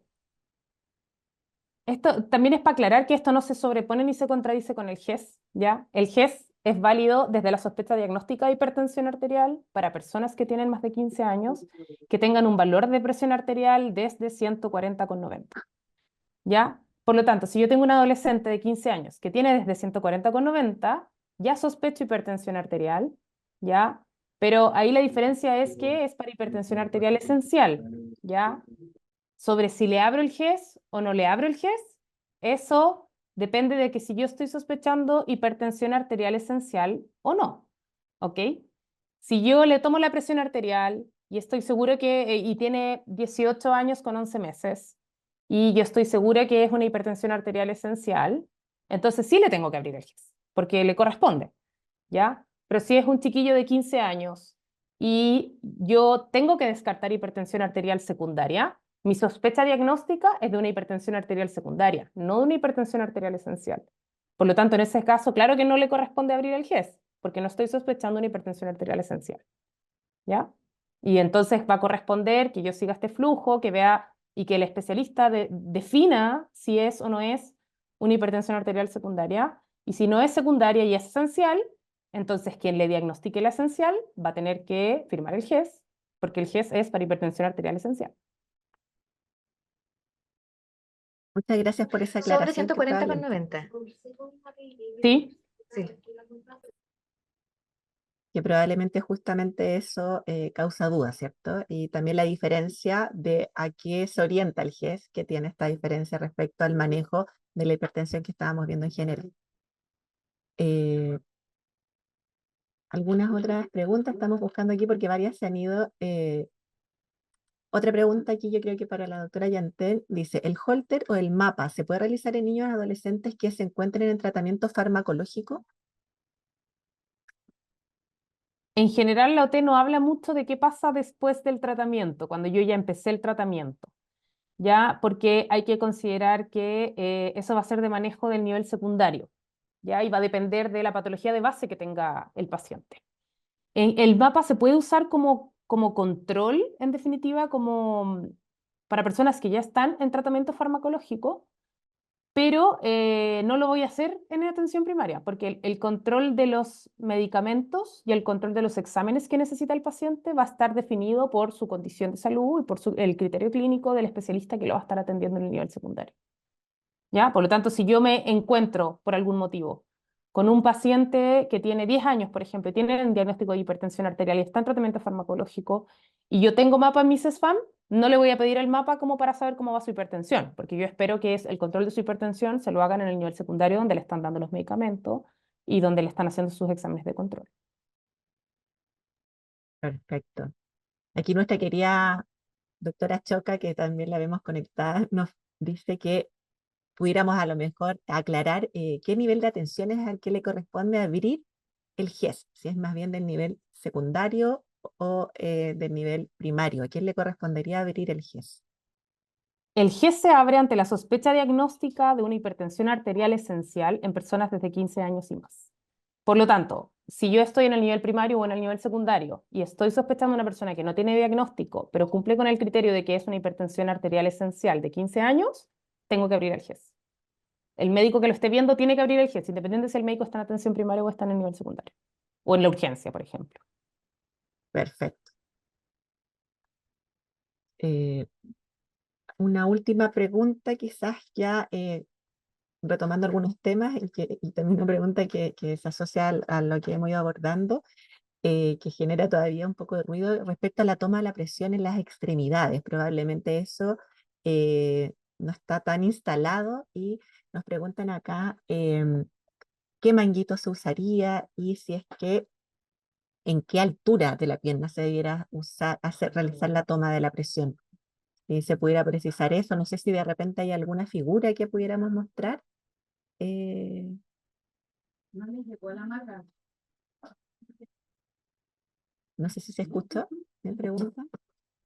esto también es para aclarar que esto no se sobrepone ni se contradice con el GES, ¿ya? El GES es válido desde la sospecha diagnóstica de hipertensión arterial para personas que tienen más de 15 años, que tengan un valor de presión arterial desde 140,90, ¿ya? Por lo tanto, si yo tengo un adolescente de 15 años que tiene desde 140,90, ya sospecho hipertensión arterial, ¿ya? Pero ahí la diferencia es que es para hipertensión arterial esencial, ¿ya? Sobre si le abro el GES o no le abro el GES, eso depende de que si yo estoy sospechando hipertensión arterial esencial o no, ¿ok? Si yo le tomo la presión arterial y estoy seguro que, y tiene 18 años con 11 meses, y yo estoy segura que es una hipertensión arterial esencial, entonces sí le tengo que abrir el GES, porque le corresponde, ¿ya? Pero si es un chiquillo de 15 años y yo tengo que descartar hipertensión arterial secundaria, mi sospecha diagnóstica es de una hipertensión arterial secundaria, no de una hipertensión arterial esencial. Por lo tanto, en ese caso, claro que no le corresponde abrir el GES, porque no estoy sospechando una hipertensión arterial esencial. ¿Ya? Y entonces va a corresponder que yo siga este flujo, que vea y que el especialista defina si es o no es una hipertensión arterial secundaria. Y si no es secundaria y es esencial, entonces quien le diagnostique la esencial va a tener que firmar el GES, porque el GES es para hipertensión arterial esencial. Muchas gracias por esa Sobre aclaración que 140,90. ¿Sí? Sí. justamente eso causa dudas, ¿cierto? Y también la diferencia de a qué se orienta el GES, que tiene esta diferencia respecto al manejo de la hipertensión que estábamos viendo en general. Algunas otras preguntas estamos buscando aquí porque varias se han ido. Otra pregunta aquí, yo creo que para la doctora Yantel, dice, ¿el Holter o el MAPA se puede realizar en niños y adolescentes que se encuentren en tratamiento farmacológico? En general, la OT no habla mucho de qué pasa después del tratamiento, cuando yo ya empecé el tratamiento, ¿ya? Porque hay que considerar que eso va a ser de manejo del nivel secundario, ¿ya? Y va a depender de la patología de base que tenga el paciente. El MAPA se puede usar como control, en definitiva, como para personas que ya están en tratamiento farmacológico, pero no lo voy a hacer en atención primaria, porque el control de los medicamentos y el control de los exámenes que necesita el paciente va a estar definido por su condición de salud y por el criterio clínico del especialista que lo va a estar atendiendo en el nivel secundario. ¿Ya? Por lo tanto, si yo me encuentro por algún motivo con un paciente que tiene 10 años, por ejemplo, y tiene un diagnóstico de hipertensión arterial y está en tratamiento farmacológico, y yo tengo mapa en mi CESFAM, no le voy a pedir el mapa como para saber cómo va su hipertensión, porque yo espero que el control de su hipertensión se lo hagan en el nivel secundario donde le están dando los medicamentos y donde le están haciendo sus exámenes de control. Perfecto. Aquí nuestra querida doctora Choca, que también la vemos conectada, nos dice que pudiéramos a lo mejor aclarar qué nivel de atención es al que le corresponde abrir el GES, si es más bien del nivel secundario o del nivel primario. ¿A quién le correspondería abrir el GES? El GES se abre ante la sospecha diagnóstica de una hipertensión arterial esencial en personas desde 15 años y más. Por lo tanto, si yo estoy en el nivel primario o en el nivel secundario y estoy sospechando a una persona que no tiene diagnóstico, pero cumple con el criterio de que es una hipertensión arterial esencial de 15 años, tengo que abrir el GES. El médico que lo esté viendo tiene que abrir el GES, independiente si el médico está en atención primaria o está en el nivel secundario, o en la urgencia, por ejemplo. Perfecto. Una última pregunta, quizás ya retomando algunos temas, y también una pregunta que se asocia a lo que hemos ido abordando, que genera todavía un poco de ruido respecto a la toma de la presión en las extremidades. Probablemente eso no está tan instalado y nos preguntan acá qué manguito se usaría y si es que en qué altura de la pierna se debiera realizar la toma de la presión. Si se pudiera precisar eso, no sé si de repente hay alguna figura que pudiéramos mostrar. No le llegó la marca. No sé si se escuchó, me pregunta.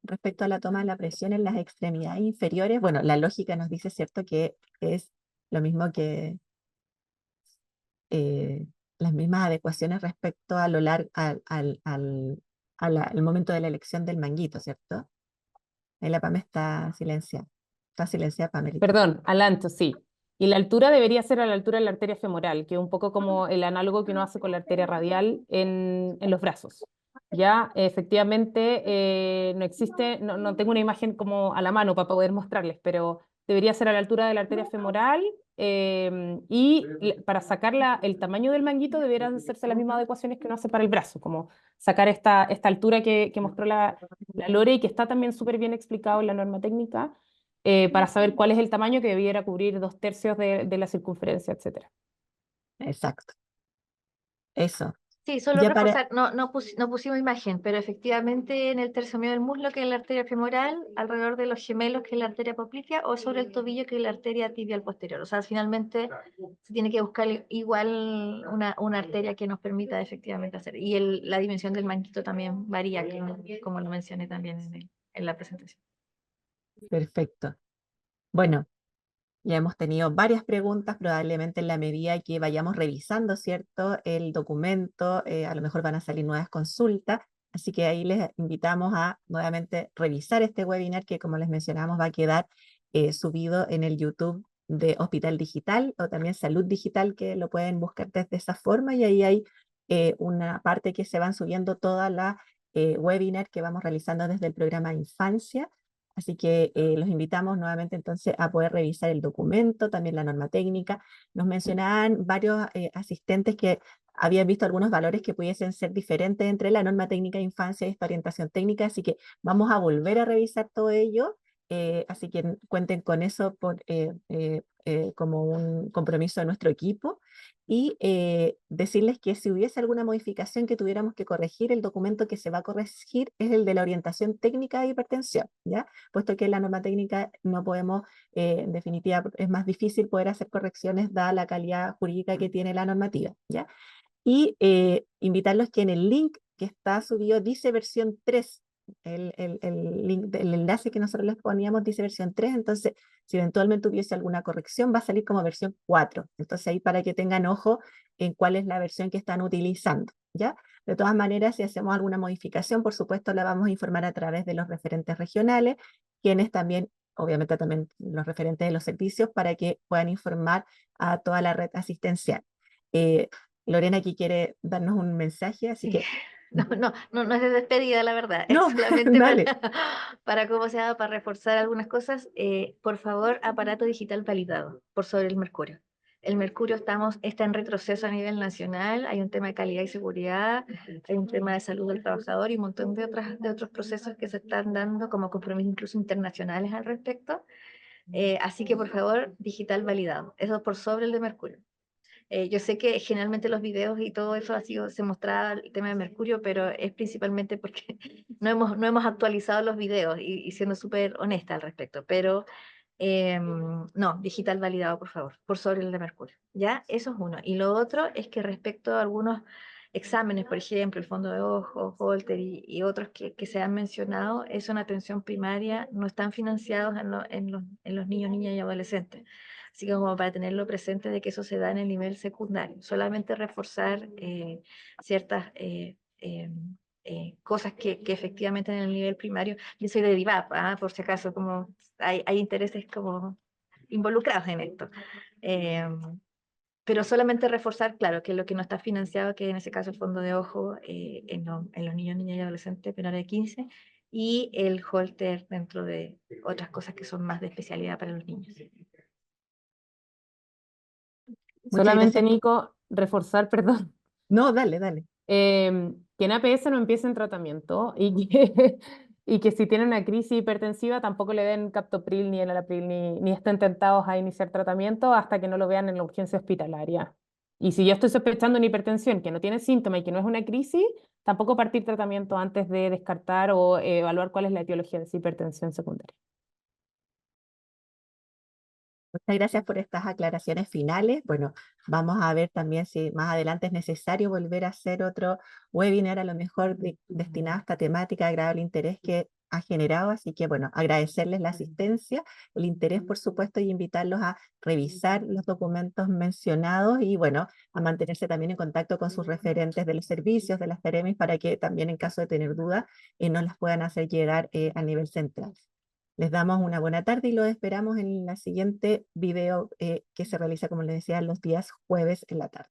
Respecto a la toma de la presión en las extremidades inferiores, bueno, la lógica nos dice, ¿cierto?, que es lo mismo que las mismas adecuaciones respecto a lo largo, al momento de la elección del manguito, ¿cierto? Ahí la Pame está silenciada. Está silenciada, Pamelita. Perdón, al ancho, sí. Y la altura debería ser a la altura de la arteria femoral, que es un poco como el análogo que uno hace con la arteria radial en los brazos. Ya, efectivamente, no existe, no tengo una imagen como a la mano para poder mostrarles, pero debería ser a la altura de la arteria femoral y para sacar el tamaño del manguito deberían hacerse las mismas adecuaciones que uno hace para el brazo, como sacar esta altura que mostró la Lore y que está también súper bien explicado en la norma técnica para saber cuál es el tamaño que debiera cubrir 2/3 de la circunferencia, etc. Exacto. Eso. Sí, solo Ya para, reforzar, no pusimos imagen, pero efectivamente en el tercio medio del muslo, que es la arteria femoral, alrededor de los gemelos, que es la arteria poplitea, o sobre el tobillo, que es la arteria tibial posterior. O sea, finalmente se tiene que buscar igual una arteria que nos permita efectivamente hacer. Y la dimensión del manguito también varía, como lo mencioné también en la presentación. perfecto. Bueno, ya hemos tenido varias preguntas, probablemente en la medida que vayamos revisando, ¿cierto?, el documento, a lo mejor van a salir nuevas consultas. Así que ahí les invitamos a nuevamente revisar este webinar que, como les mencionamos, va a quedar subido en el YouTube de Hospital Digital o también Salud Digital, que lo pueden buscar desde esa forma, y ahí hay una parte que se van subiendo todas las webinars que vamos realizando desde el programa Infancia. Así que los invitamos nuevamente entonces a poder revisar el documento, también la norma técnica. Nos mencionaban varios asistentes que habían visto algunos valores que pudiesen ser diferentes entre la norma técnica de infancia y esta orientación técnica, así que vamos a volver a revisar todo ello, así que cuenten con eso como un compromiso de nuestro equipo. Y decirles que si hubiese alguna modificación que tuviéramos que corregir, el documento que se va a corregir es el de la orientación técnica de hipertensión, ¿ya? Puesto que en la norma técnica no podemos, en definitiva, es más difícil poder hacer correcciones dada la calidad jurídica que tiene la normativa, ¿ya? Y invitarlos que en el link que está subido dice versión 3, el enlace que nosotros les poníamos dice versión 3, entonces si eventualmente hubiese alguna corrección va a salir como versión 4, entonces ahí para que tengan ojo en cuál es la versión que están utilizando, ¿ya? De todas maneras, si hacemos alguna modificación, por supuesto la vamos a informar a través de los referentes regionales, quienes también, obviamente también los referentes de los servicios, para que puedan informar a toda la red asistencial. Lorena aquí quiere darnos un mensaje, así que... No es de despedida, la verdad. No, Es solamente dale. para cómo se llama, para reforzar algunas cosas. Por favor, aparato digital validado por sobre el mercurio. El mercurio está en retroceso a nivel nacional, hay un tema de calidad y seguridad, hay un tema de salud del trabajador y un montón de otros procesos que se están dando como compromisos incluso internacionales al respecto. Así que, por favor, digital validado. Eso por sobre el de mercurio. Yo sé que generalmente los videos y todo eso se mostraba el tema de mercurio, pero es principalmente porque no hemos actualizado los videos y siendo súper honesta al respecto, pero no, digital validado, por favor, por sobre el de mercurio. ¿Ya? Eso es uno. Y lo otro es que respecto a algunos exámenes, por ejemplo, el fondo de ojo, Holter y otros que se han mencionado, es una atención primaria, no están financiados en los niños, niñas y adolescentes. Así que como para tenerlo presente de que eso se da en el nivel secundario, solamente reforzar ciertas cosas que efectivamente en el nivel primario, yo soy de DIVAP, por si acaso, como hay intereses como involucrados en esto. Pero solamente reforzar, claro, que lo que no está financiado, que en ese caso el fondo de ojo en los niños, niñas y adolescentes menores de 15, y el Holter dentro de otras cosas que son más de especialidad para los niños. Muchas Solamente, gracias. Nico, reforzar, perdón, No, dale, dale. que en APS no empiece en tratamiento y que si tienen una crisis hipertensiva tampoco le den captopril ni enalapril ni estén tentados a iniciar tratamiento hasta que no lo vean en la urgencia hospitalaria. Y si yo estoy sospechando una hipertensión que no tiene síntoma y que no es una crisis, tampoco partir tratamiento antes de descartar o evaluar cuál es la etiología de esa hipertensión secundaria. Muchas gracias por estas aclaraciones finales. Bueno, vamos a ver también si más adelante es necesario volver a hacer otro webinar, a lo mejor destinado a esta temática de agradable interés que ha generado. Así que, bueno, agradecerles la asistencia, el interés, por supuesto, y invitarlos a revisar los documentos mencionados y, bueno, a mantenerse también en contacto con sus referentes de los servicios, de las Teremis, para que también, en caso de tener dudas, nos las puedan hacer llegar a nivel central. Les damos una buena tarde y los esperamos en la siguiente video que se realiza, como les decía, los días jueves en la tarde.